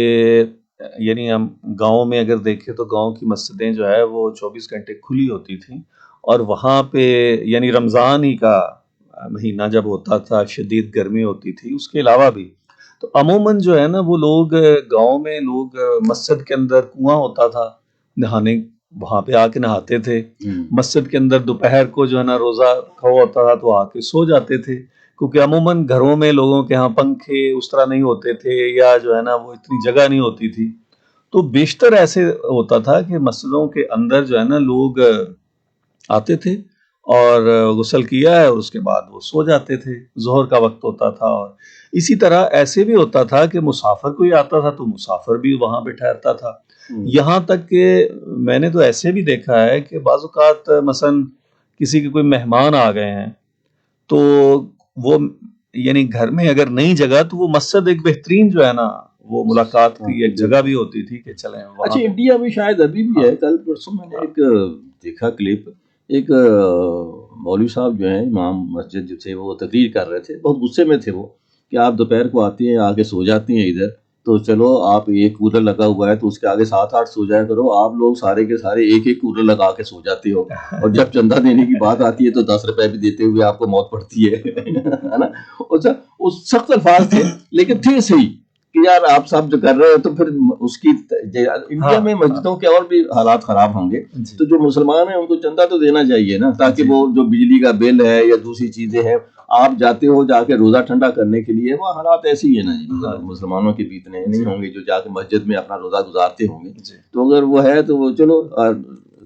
یعنی ہم گاؤں میں اگر دیکھیں تو گاؤں کی مسجدیں جو ہے وہ 24 گھنٹے کھلی ہوتی تھیں, اور وہاں پہ یعنی رمضان ہی کا مہینہ جب ہوتا تھا شدید گرمی ہوتی تھی، اس کے علاوہ بھی تو عموماً جو ہے نا وہ لوگ گاؤں میں لوگ مسجد کے اندر کنواں ہوتا تھا نہانے، وہاں پہ آ کے نہاتے تھے. مسجد کے اندر دوپہر کو جو ہے نا روزہ کھوا ہوتا تھا تو آ کے سو جاتے تھے، کیونکہ عموماً گھروں میں لوگوں کے ہاں پنکھے اس طرح نہیں ہوتے تھے یا جو ہے نا وہ اتنی جگہ نہیں ہوتی تھی. تو بیشتر ایسے ہوتا تھا کہ مسجدوں کے اندر جو ہے نا لوگ آتے تھے اور غسل کیا ہے اور اس کے بعد وہ سو جاتے تھے. ظہر کا وقت ہوتا تھا. اور اسی طرح ایسے بھی ہوتا تھا کہ مسافر کوئی آتا تھا تو مسافر بھی وہاں پہ ٹھہرتا تھا. یہاں تک کہ میں نے تو ایسے بھی دیکھا ہے کہ بعض اوقات مثلا کسی کے کوئی مہمان آ گئے ہیں تو وہ یعنی گھر میں اگر نئی جگہ تو وہ مسجد ایک بہترین جو ہے نا وہ ملاقات کی ایک جگہ بھی ہوتی تھی کہ چلیں وہاں. اچھا انڈیا میں شاید ابھی بھی ہے. کل پرسوں میں نے ایک دیکھا کلپ، ایک مولوی صاحب جو ہیں امام مسجد جو تھے وہ تقریر کر رہے تھے، بہت غصے میں تھے وہ کہ آپ دوپہر کو آتی ہیں آ کے سو جاتی ہیں ادھر، تو چلو آپ ایک کولر لگا ہوا ہے تو اس کے آگے 7-8 سو جایا کرو، آپ لوگ سارے کے سارے ایک ایک کولر لگا کے سو جاتے ہو، اور جب چندہ دینے کی بات آتی ہے تو 10 روپے بھی دیتے ہوئے آپ کو موت پڑتی ہے نا. وہ سخت الفاظ تھے لیکن تھے صحیح کہ یار آپ سب جو کر رہے ہو تو پھر اس کی انڈیا میں مسجدوں کے اور بھی حالات خراب ہوں گے تو جو مسلمان ہیں ان کو چندہ تو دینا چاہیے نا، تاکہ وہ جو بجلی کا بل ہے یا دوسری چیزیں ہیں آپ جاتے ہو جا کے روزہ ٹھنڈا کرنے کے لیے، وہ حالات ایسے ہی ہیں نا جی، مسلمانوں کے بھی اتنے نہیں ہوں گے جو جا کے مسجد میں اپنا روزہ گزارتے ہوں گے. تو اگر وہ ہے تو وہ چلو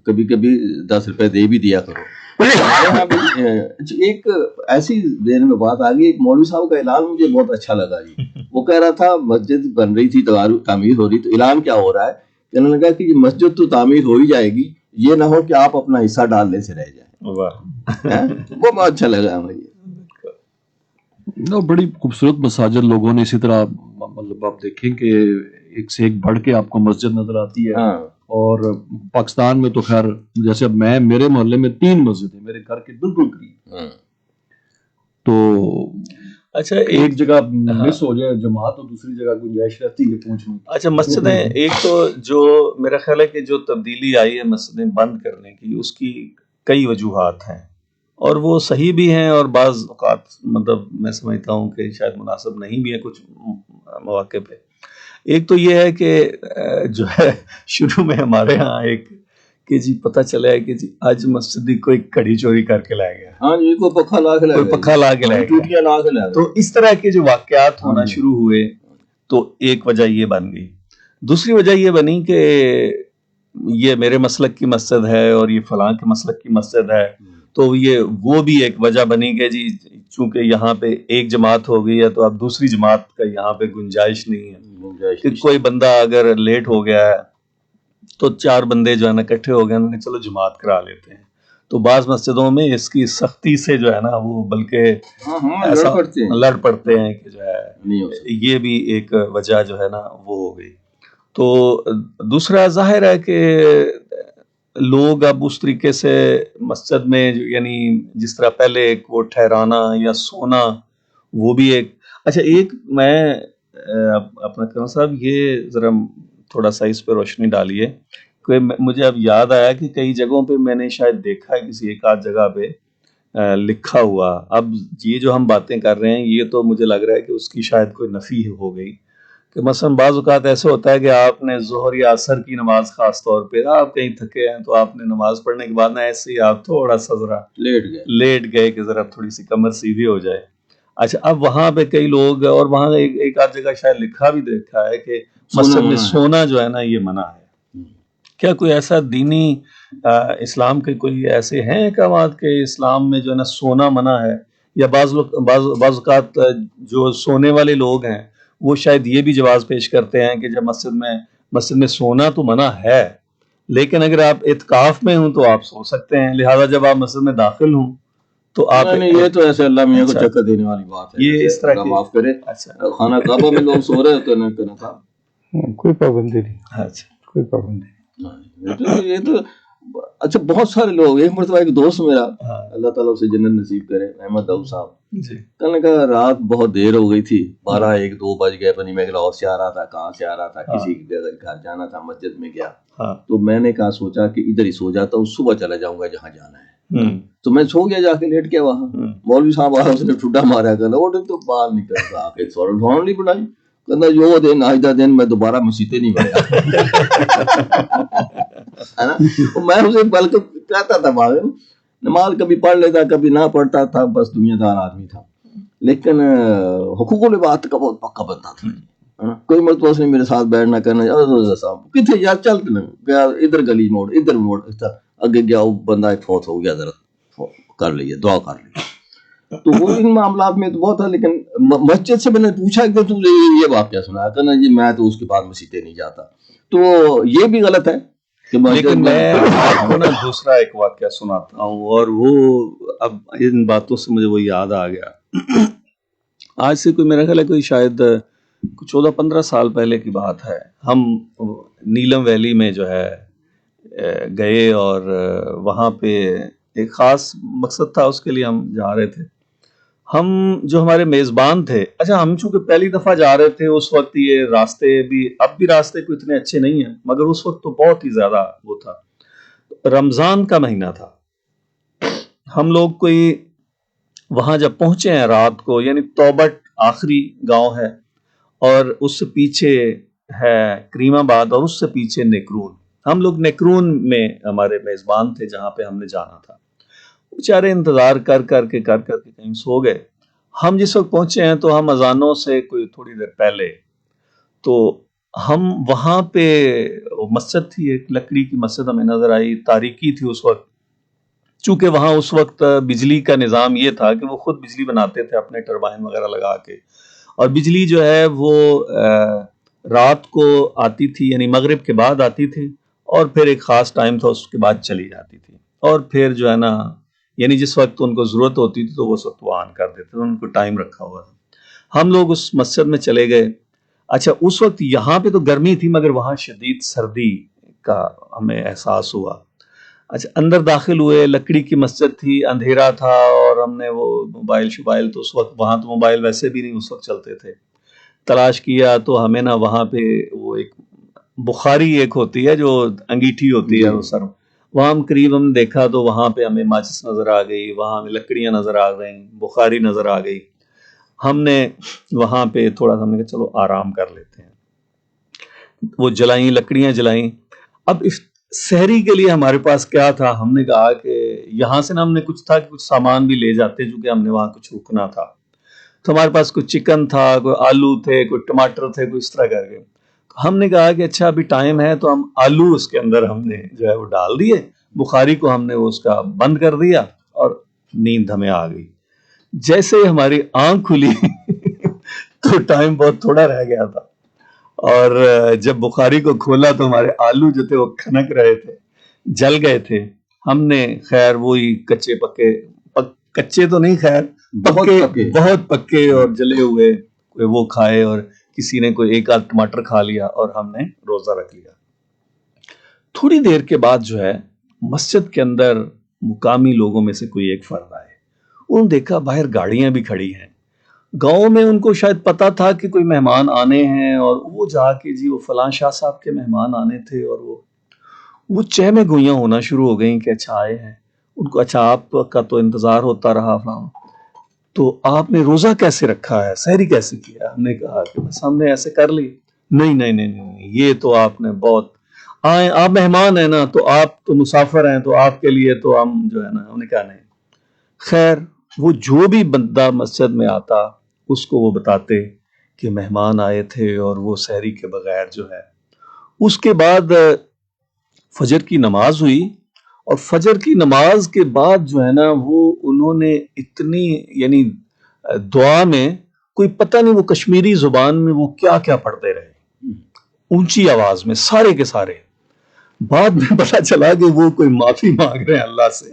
کبھی کبھی 10 روپے دے بھی دیا کرو. ایک ایسی ذہن میں بات آ گئی، ایک مولوی صاحب کا اعلان مجھے بہت اچھا لگا جی. وہ کہہ رہا تھا مسجد بن رہی تھی، تعمیر ہو رہی، تو اعلان کیا ہو رہا ہے کہ انہوں نے کہا کہ یہ مسجد تو تعمیر ہو ہی جائے گی، یہ نہ ہو کہ آپ اپنا حصہ ڈالنے سے رہ جائیں. وہ بہت اچھا لگا مجھے. بڑی خوبصورت مساجد لوگوں نے اسی طرح، مطلب آپ دیکھیں کہ ایک سے ایک بڑھ کے آپ کو مسجد نظر آتی ہے. اور پاکستان میں تو خیر جیسے اب میرے محلے میں 3 مسجد ہیں میرے گھر کے بالکل قریب. تو اچھا ایک جگہ مس ہو جائے جماعت تو دوسری جگہ گنجائش رہتی ہے پہنچنے. اچھا مسجدیں، ایک تو جو میرا خیال ہے کہ جو تبدیلی آئی ہے مسجدیں بند کرنے کی، اس کی کئی وجوہات ہیں اور وہ صحیح بھی ہیں اور بعض اوقات مطلب میں سمجھتا ہوں کہ شاید مناسب نہیں بھی ہے کچھ مواقع پہ. ایک تو یہ ہے کہ جو ہے شروع میں ہمارے ہاں ایک کہ جی پتہ چلا ہے کہ جی آج مسجد کوئی کڑی چوری کر کے لائے گیا، ہاں جی کوئی پکھا لا کے لائے گیا. تو اس طرح کے جو واقعات ہونا شروع ہوئے تو ایک وجہ یہ بن گئی. دوسری وجہ یہ بنی کہ یہ میرے مسلک کی مسجد ہے اور یہ فلاں کے مسلک کی مسجد ہے، تو یہ وہ بھی ایک وجہ بنی کہ جی چونکہ یہاں پہ ایک جماعت ہو گئی ہے تو اب دوسری جماعت کا یہاں پہ گنجائش نہیں ہے کہ کوئی بندہ اگر لیٹ ہو گیا ہے تو 4 بندے جو ہے نا اکٹھے ہو گئے انہوں نے چلو جماعت کرا لیتے ہیں. تو بعض مسجدوں میں اس کی سختی سے جو ہے نا وہ بلکہ لڑ پڑتے ہیں کہ جو ہے یہ بھی ایک وجہ جو ہے نا وہ ہو گئی. تو دوسرا ظاہر ہے کہ لوگ اب اس طریقے سے مسجد میں یعنی جس طرح پہلے ایک وہ ٹھہرانا یا سونا وہ بھی ایک. اچھا ایک میں اپنا کرم صاحب یہ ذرا تھوڑا سا اس پہ روشنی ڈالیے کہ مجھے اب یاد آیا کہ کئی جگہوں پہ میں نے شاید دیکھا ہے کسی ایک آدھ جگہ پہ لکھا ہوا. اب یہ جو ہم باتیں کر رہے ہیں یہ تو مجھے لگ رہا ہے کہ اس کی شاید کوئی نفی ہو گئی کہ مثلا بعض اوقات ایسے ہوتا ہے کہ آپ نے ظہر یا عصر کی نماز خاص طور پہ آپ کہیں تھکے ہیں تو آپ نے نماز پڑھنے کے بعد نا ایسے ہی آپ تھوڑا سا ذرا لیٹ گئے کہ ذرا تھوڑی سی کمر سیدھی ہو جائے. اچھا اب وہاں پہ کئی لوگ اور وہاں ایک آدھ جگہ شاید لکھا بھی دیکھا ہے کہ مسجد میں سونا جو ہے نا یہ منع ہے. کیا کوئی ایسا دینی اسلام کے کوئی ایسے ہیں احکامات کہ اسلام میں جو ہے نا سونا منع ہے؟ یا بعض اوقات جو سونے والے لوگ ہیں وہ شاید یہ بھی جواز پیش کرتے ہیں کہ جب مسجد میں سونا تو منع ہے لیکن اگر آپ اعتکاف میں ہوں تو آپ سو سکتے ہیں، لہذا جب آپ مسجد میں داخل ہوں تو آپ یہ تو ایسے اللہ میاں کو چکر دینے والی بات ہے. یہ اس طرح اللہ معاف کرے. خانہ کعبہ میں لوگ سو رہے ہوتے ہیں، کوئی پابندی نہیں. اچھا کوئی پابندی یہ تو اچھا بہت سارے لوگ، ایک مرتبہ ایک دوست میرا اللہ تعالیٰ اسے جنت نصیب کرے، احمد داؤد صاحب، کہنے لگا رات بہت دیر ہو گئی تھی، 12 1 2 بج گئے، پتہ نہیں میں لاہور سے آ رہا تھا، کہاں سے آ رہا تھا، کسی کے گھر جانا تھا، مسجد میں گیا، تو میں نے کہا سوچا کہ ادھر ہی سو جاتا ہوں، صبح چلا جاؤں گا جہاں جانا ہے، تو میں سو گیا، جا کے لیٹ گیا وہاں، مولوی صاحب آیا، اس نے ٹھڈا مارا، کہنا اٹھ تو باہر نکل آ کے فوراً نہیں بنائی، کہنا جو دن آج دا دن میں دوبارہ مسیطے نہیں بڑھیا، میں اسے بلکہ کہتا تھا نماز کبھی پڑھ لیتا کبھی نہ پڑھتا تھا، بس دنیا دار آدمی تھا، لیکن حقوق العباد کا بہت پکا بندہ تھا۔ کوئی مرتبہ اس نے میرے ساتھ بیٹھنا کرنا، کتنے یار چلتے نا، ادھر گلی موڑ ادھر موڑ، اگے گیا وہ بندہ ایک فوت ہو گیا، ذرا کر لیے دعا کر لی، تو وہ ان معاملات میں تو بہت تھا، لیکن مسجد سے میں نے پوچھا کہ تو یہ واقعہ سنا، کہنا جی میں تو اس کے بعد مسیطے نہیں جاتا، تو یہ بھی غلط ہے۔ لیکن میں آپ کو نا دوسرا ایک واقعہ سناتا ہوں، اور وہ اب ان باتوں سے مجھے وہ یاد آ گیا، آج سے کوئی میرا خیال ہے کوئی شاید 14-15 سال پہلے کی بات ہے، ہم نیلم ویلی میں جو ہے گئے، اور وہاں پہ ایک خاص مقصد تھا، اس کے لیے ہم جا رہے تھے۔ ہم جو ہمارے میزبان تھے، اچھا ہم چونکہ پہلی دفعہ جا رہے تھے، اس وقت یہ راستے بھی، اب بھی راستے کو اتنے اچھے نہیں ہیں، مگر اس وقت تو بہت ہی زیادہ وہ تھا، رمضان کا مہینہ تھا، ہم لوگ کوئی وہاں جب پہنچے ہیں رات کو، یعنی توبٹ آخری گاؤں ہے، اور اس سے پیچھے ہے کریم آباد، اور اس سے پیچھے نیکرون، ہم لوگ نیکرون میں ہمارے میزبان تھے جہاں پہ ہم نے جانا تھا، بیچارے انتظار کر کر کے کہیں سو گئے۔ ہم جس وقت پہنچے ہیں تو ہم اذانوں سے کوئی تھوڑی دیر پہلے، تو ہم وہاں پہ مسجد تھی، ایک لکڑی کی مسجد ہمیں نظر آئی، تاریکی تھی اس وقت، چونکہ وہاں اس وقت بجلی کا نظام یہ تھا کہ وہ خود بجلی بناتے تھے اپنے ٹربائن وغیرہ لگا کے، اور بجلی جو ہے وہ رات کو آتی تھی، یعنی مغرب کے بعد آتی تھی، اور پھر ایک خاص ٹائم تھا اس کے بعد چلی جاتی تھی، اور پھر جو ہے نا یعنی جس وقت ان کو ضرورت ہوتی تھی تو وہ اس وقت وہ آن کر دیتے تھے، ان کو ٹائم رکھا ہوا تھا۔ ہم لوگ اس مسجد میں چلے گئے، اچھا اس وقت یہاں پہ تو گرمی تھی مگر وہاں شدید سردی کا ہمیں احساس ہوا۔ اچھا اندر داخل ہوئے، لکڑی کی مسجد تھی، اندھیرا تھا، اور ہم نے وہ موبائل شبائل، تو اس وقت وہاں تو موبائل ویسے بھی نہیں اس وقت چلتے تھے، تلاش کیا تو ہمیں نا وہاں پہ وہ ایک بخاری ایک ہوتی ہے جو انگیٹھی ہوتی ہے وہ سر، وہاں ہم قریب ہم دیکھا تو وہاں پہ ہمیں ماچس نظر آ گئی، وہاں ہمیں لکڑیاں نظر آ گئیں، بخاری نظر آ گئی، ہم نے وہاں پہ تھوڑا سا ہم نے کہا چلو آرام کر لیتے ہیں، وہ جلائیں لکڑیاں جلائیں۔ اب سحری کے لیے ہمارے پاس کیا تھا، ہم نے کہا کہ یہاں سے نا ہم نے کچھ تھا کہ کچھ سامان بھی لے جاتے، چونکہ ہم نے وہاں کچھ رکنا تھا، تو ہمارے پاس کوئی چکن تھا، کوئی آلو تھے، کوئی ٹماٹر تھے، کوئی اس طرح کر کے ہم نے کہا کہ اچھا ابھی ٹائم ہے، تو ہم آلو اس کے اندر ہم نے جو ہے وہ ڈال دیے، بخاری کو ہم نے اس کا بند کر دیا، اور نیند ہمیں آ گئی۔ جیسے ہماری آنکھ کھلی تو ٹائم بہت تھوڑا رہ گیا تھا، اور جب بخاری کو کھولا تو ہمارے آلو جو تھے وہ کھنک رہے تھے، جل گئے تھے۔ ہم نے خیر وہی کچے پکے، کچے تو نہیں خیر بہت پکے اور جلے ہوئے وہ کھائے، اور کسی نے کوئی ایک آدھ ٹماٹر کھا لیا، اور ہم نے روزہ رکھ لیا۔ تھوڑی دیر کے بعد جو ہے مسجد کے اندر مقامی لوگوں میں سے کوئی ایک فرد آئے، انہوں نے دیکھا باہر گاڑیاں بھی کھڑی ہیں، گاؤں میں ان کو شاید پتا تھا کہ کوئی مہمان آنے ہیں، اور وہ جا کے جی وہ فلاں شاہ صاحب کے مہمان آنے تھے، اور وہ چہ میں گوئیاں ہونا شروع ہو گئیں کہ اچھا آئے ہیں ان کو، اچھا آپ کا تو انتظار ہوتا رہا فلاں، تو آپ نے روزہ کیسے رکھا ہے، سحری کیسے کیا؟ ہم نے کہا کہ بس ہم نے ایسے کر لی۔ نہیں، یہ تو آپ نے بہت، آئیں آپ مہمان ہیں نا، تو آپ تو مسافر ہیں، تو آپ کے لیے تو ہم جو ہے نا، ہم نے کہا نہیں۔ خیر وہ جو بھی بندہ مسجد میں آتا اس کو وہ بتاتے کہ مہمان آئے تھے، اور وہ سحری کے بغیر جو ہے۔ اس کے بعد فجر کی نماز ہوئی، اور فجر کی نماز کے بعد جو ہے نا وہ انہوں نے اتنی یعنی دعا میں کوئی پتہ نہیں وہ کشمیری زبان میں وہ کیا کیا پڑھتے رہے اونچی آواز میں، سارے کے سارے۔ بعد میں پتا چلا کہ وہ کوئی معافی مانگ رہے ہیں اللہ سے،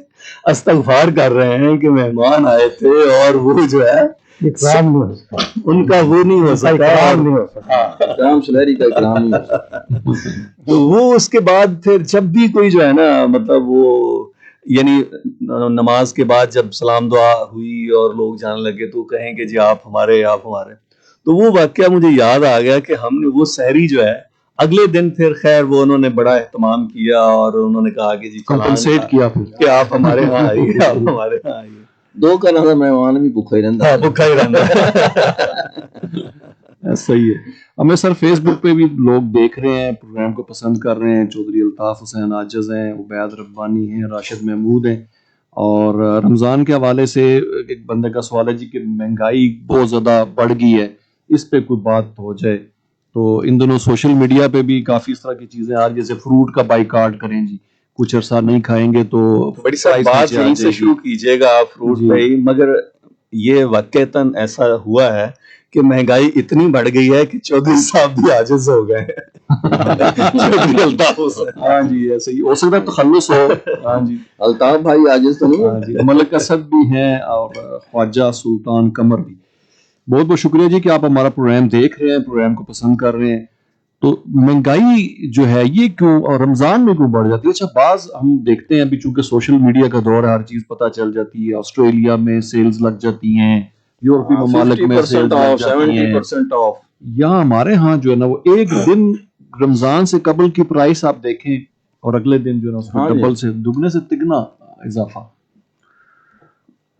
استغفار کر رہے ہیں کہ مہمان آئے تھے، اور وہ جو ہے اکرام نہیں ہو سکتا، ان کا وہ نہیں ہو سکتا، اکرام نہیں ہو سکتا. اکرام سلیری کا اکرام نہیں ہو سکتا. تو وہ اس کے بعد پھر جب بھی کوئی جو ہے نا مطلب وہ یعنی نماز کے بعد جب سلام دعا ہوئی اور لوگ جانے لگے تو کہیں کہ جی آپ ہمارے، تو وہ واقعہ مجھے یاد آ گیا کہ ہم نے وہ سحری جو ہے اگلے دن پھر خیر وہ انہوں نے بڑا اہتمام کیا اور انہوں نے کہا کہ جی کمپنسیٹ کیا کہ آپ ہمارے ہاں آئیے، آپ ہمارے ہاں آئیے. دو کا نظر مہمان بھی بھوکا ہی رہتا بھوکا ہی رہتا. صحیح ہے. ہمیں سر فیس بک پہ بھی لوگ دیکھ رہے ہیں، پروگرام کو پسند کر رہے ہیں. چودھری الطاف حسین عاجز ہیں، عبید ربانی ہیں، راشد محمود ہیں. اور رمضان کے حوالے سے ایک بندے کا سوال ہے جی کہ مہنگائی بہت زیادہ بڑھ گئی ہے، اس پہ کوئی بات ہو جائے. تو ان دنوں سوشل میڈیا پہ بھی کافی اس طرح کی چیزیں آ رہی، جیسے فروٹ کا بائیکاٹ کریں جی، کچھ عرصہ نہیں کھائیں گے تو بڑی ساری بات یہیں سے شروع کیجیے گا آپ فروٹ پہ ہی. مگر یہ واقعتاً ایسا ہوا ہے کہ مہنگائی اتنی بڑھ گئی ہے کہ چودھری صاحب بھی عاجز ہو گئے. چودھری الطاف حسین، ہاں جی ایسے ہی ہو سکتا ہے تخلص ہو. ہاں جی الطاف بھائی عاجز تو نہیں. ہاں جی ملک اسد بھی ہیں اور خواجہ سلطان قمر بھی. بہت بہت شکریہ جی کہ آپ ہمارا پروگرام دیکھ رہے ہیں، پروگرام کو پسند کر رہے ہیں. تو مہنگائی جو ہے یہ کیوں اور رمضان میں کیوں بڑھ جاتی ہے؟ اچھا بعض ہم دیکھتے ہیں ابھی چونکہ سوشل میڈیا کا دور ہے، ہر چیز پتہ چل جاتی ہے. آسٹریلیا میں سیلز لگ جاتی ہیں، یورپی ممالک میں سیلز لگ جاتی ہیں. 70% آف. یہاں ہمارے ہاں جو ہے نا وہ ایک دن رمضان سے قبل کی پرائس آپ دیکھیں اور اگلے دن جو ہے نا اس میں ڈبل سے دگنے سے تگنا اضافہ.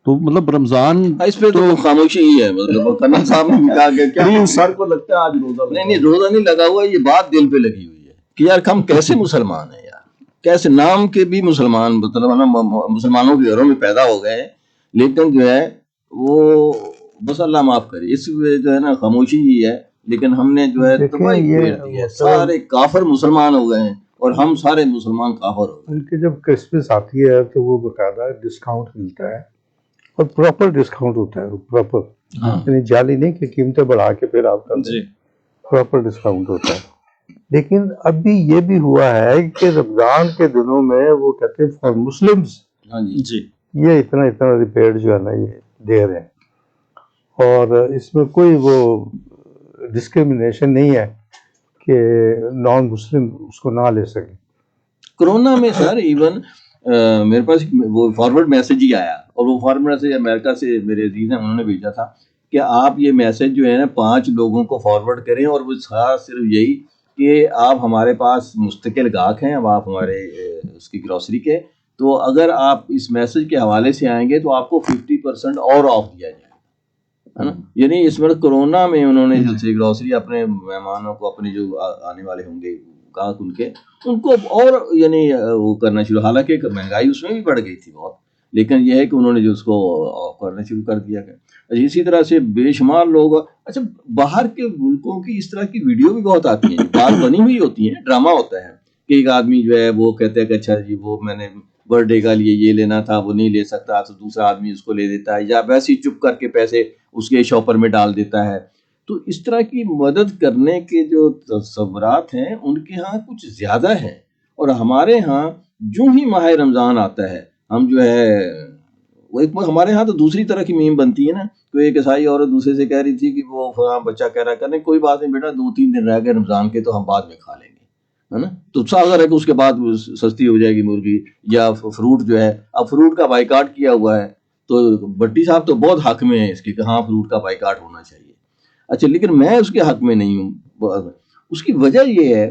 تو مطلب رمضان اس پہ تو خاموشی ہی ہے. مطلب کنن صاحب نے کہا کہ کیا سر کو لگتا ہے آج روزہ نہیں روزہ نہیں لگا ہوا. یہ بات دل پہ لگی ہوئی ہے کہ یار ہم کیسے مسلمان ہیں یار، کیسے نام کے بھی مسلمان، مطلب ہم مسلمانوں کے گھروں میں پیدا ہو گئے ہیں، لیکن جو ہے وہ بس اللہ معاف کرے اس جو ہے نا خاموشی ہی ہے. لیکن ہم نے جو ہے تباہی پھیر دی ہے، سارے کافر مسلمان ہو گئے ہیں اور ہم سارے مسلمان کافر ہو گئے. ان کی جب کرسمس آتی ہے تو وہ باقاعدہ ڈسکاؤنٹ ملتا ہے اور پراپر ڈسکاؤنٹ ہوتا ہے، پراپر یعنی جعلی نہیں کہ قیمتیں بڑھا کے پھر آپ کا پراپر ڈسکاؤنٹ ہوتا ہے. لیکن ابھی یہ بھی ہوا ہے کہ رمضان کے دنوں میں وہ کہتے ہیں فار مسلمز یہ اتنا ریپیئر جو ہے نا یہ دے رہے ہیں، اور اس میں کوئی وہ ڈسکریمنیشن نہیں ہے کہ نان مسلم اس کو نہ لے سکیں. کرونا میں سر ایون میرے پاس وہ فارورڈ میسج ہی آیا، اور وہ فارورڈ میسج امریکہ سے میرے عزیز ہیں انہوں نے بھیجا تھا کہ آپ یہ میسج جو ہے نا 5 لوگوں کو فارورڈ کریں، اور وہ صرف یہی کہ آپ ہمارے پاس مستقل گاہک ہیں، اب آپ ہمارے اس کی گروسری کے، تو اگر آپ اس میسج کے حوالے سے آئیں گے تو آپ کو 50% اور آف دیا جائے گا. یعنی اس وقت کرونا میں انہوں نے جو گروسری اپنے مہمانوں کو، اپنے جو آنے والے ہوں گے گاہک ان کو اور یعنی وہ کرنا شروع، حالانکہ مہنگائی اس میں بھی بڑھ گئی تھی بہت، لیکن یہ ہے کہ انہوں نے جو اس کو کرنا شروع کر دیا گیا. اسی طرح سے بے شمار لوگ، اچھا باہر کے ملکوں کی اس طرح کی ویڈیو بھی بہت آتی ہیں، بات بنی ہوئی ہوتی ہیں، ڈرامہ ہوتا ہے کہ ایک آدمی جو ہے وہ کہتے ہیں کہ اچھا جی وہ میں نے برتھ ڈے کا لیے یہ لینا تھا وہ نہیں لے سکتا، تو دوسرا آدمی اس کو لے دیتا ہے، یا ویسے ہی چپ کر کے پیسے اس کے شاپر میں ڈال دیتا ہے. تو اس طرح کی مدد کرنے کے جو تصورات ہیں ان کے ہاں کچھ زیادہ ہیں، اور ہمارے ہاں جو ہی ماہ رمضان آتا ہے ہم جو ہے وہ ایک ہمارے ہاں تو دوسری طرح کی میم بنتی ہے نا. کوئی ایک عیسائی عورت دوسرے سے کہہ رہی تھی کہ وہ فلاں بچہ کہہ رہا کرنے کوئی بات نہیں بیٹا 2-3 دن رہ گئے رمضان کے تو ہم بعد میں کھا لیں گے، ہے نا. تو اگر ہے کہ اس کے بعد سستی ہو جائے گی مرغی یا فروٹ جو ہے. اب فروٹ کا بائیکاٹ کیا ہوا ہے تو بٹی صاحب تو بہت حق میں ہیں اس کی کہ ہاں فروٹ کا بائیکاٹ ہونا چاہیے. اچھا لیکن میں اس کے حق میں نہیں ہوں. اس کی وجہ یہ ہے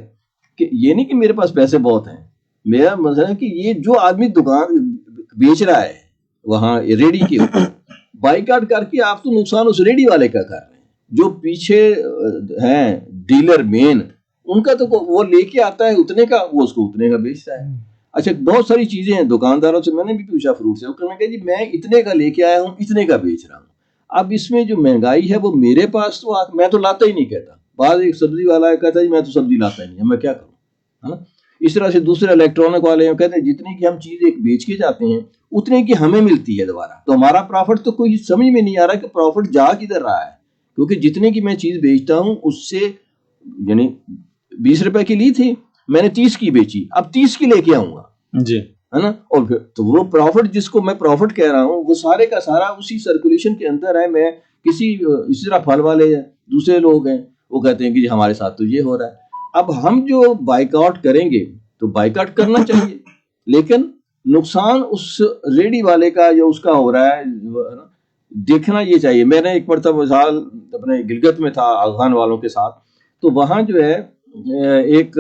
کہ یہ نہیں کہ میرے پاس پیسے بہت ہیں، میرا مسئلہ ہے کہ یہ جو آدمی دکان بیچ رہا ہے وہاں ریڈی کے اوپر بائیکاٹ کر کے آپ تو نقصان اس ریڈی والے کا کر رہے ہیں. جو پیچھے ہیں ڈیلر مین ان کا تو وہ لے کے آتا ہے اتنے کا، وہ اس کو اتنے کا بیچتا ہے. اچھا بہت ساری چیزیں ہیں، دکانداروں سے میں نے بھی پوچھا فروٹ سے، وہ کہا جی میں اتنے کا لے کے آیا ہوں اتنے کا بیچ رہا ہوں. اب اس میں جو مہنگائی ہے وہ میرے پاس تو میں تو لاتا ہی نہیں کہتا. بعض ایک سبزی والا کہتا ہے جی میں تو سبزی لاتا ہی نہیں، میں کیا کروں، ہے نا. اس طرح سے دوسرے الیکٹرانک والے ہیں کہتے ہیں جتنے کی ہم چیز ایک بیچ کے جاتے ہیں اتنے کی ہمیں ملتی ہے دوبارہ، تو ہمارا پروفٹ تو کوئی سمجھ میں نہیں آ رہا کہ پروفٹ جا کدھر رہا ہے. کیونکہ جتنے کی میں چیز بیچتا ہوں اس سے یعنی 20 روپے کی لی تھی میں نے 30 کی بیچی، اب 30 کی لے کے آؤں گا جی، ہے نا. اور پھر تو وہ پروفٹ جس کو میں پروفٹ کہہ رہا ہوں وہ سارے کا سارا اسی سرکولیشن کے اندر ہے. میں کسی اسی طرح پھل والے ہیں دوسرے لوگ ہیں وہ کہتے ہیں کہ جی ہمارے ساتھ تو یہ ہو رہا ہے. اب ہم جو بائیکاٹ کریں گے تو بائیکاٹ کرنا چاہیے لیکن نقصان اس ریڈی والے کا جو اس کا ہو رہا ہے دیکھنا یہ چاہیے. میں نے ایک مرتبہ مثال اپنے گلگت میں تھا افغان والوں کے ساتھ, تو وہاں جو ہے ایک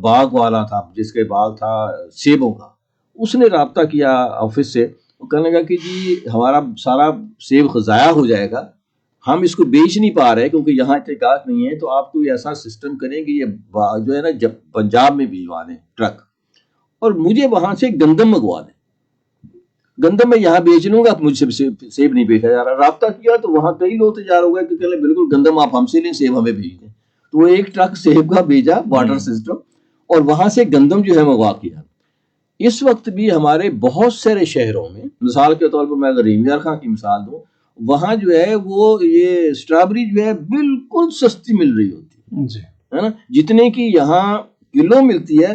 باغ والا تھا جس کے باغ تھا سیبوں کا, اس نے رابطہ کیا آفس سے, وہ کہنے لگا کہ جی ہمارا سارا سیب ضائع ہو جائے گا, ہم اس کو بیچ نہیں پا رہے کیونکہ یہاں اتقاق نہیں ہے, تو آپ کو ایسا سسٹم کریں کہ یہ جو ہے نا جب پنجاب میں بھیجوا دیں ٹرک, اور مجھے وہاں سے گندم منگوا دیں, گندم میں یہاں بیچ لوں گا, مجھ سے سیب نہیں بیچا جا رہا. رابطہ کیا تو وہاں کئی لوگ تیار ہو گئے کہ کہنے بالکل گندم آپ ہم سے لیں, سیب ہمیں بھیج دیں. تو وہ ایک ٹرک سیب کا بھیجا واٹر سسٹم, اور وہاں سے گندم جو ہے منگوا کیا. اس وقت بھی ہمارے بہت سارے شہروں میں, مثال کے طور پر میں اگر ریم یار خان کی مثال دوں, وہاں جو ہے وہ یہ اسٹرابری جو ہے بالکل سستی مل رہی ہوتی ہے نا, جتنے کی یہاں کلو ملتی ہے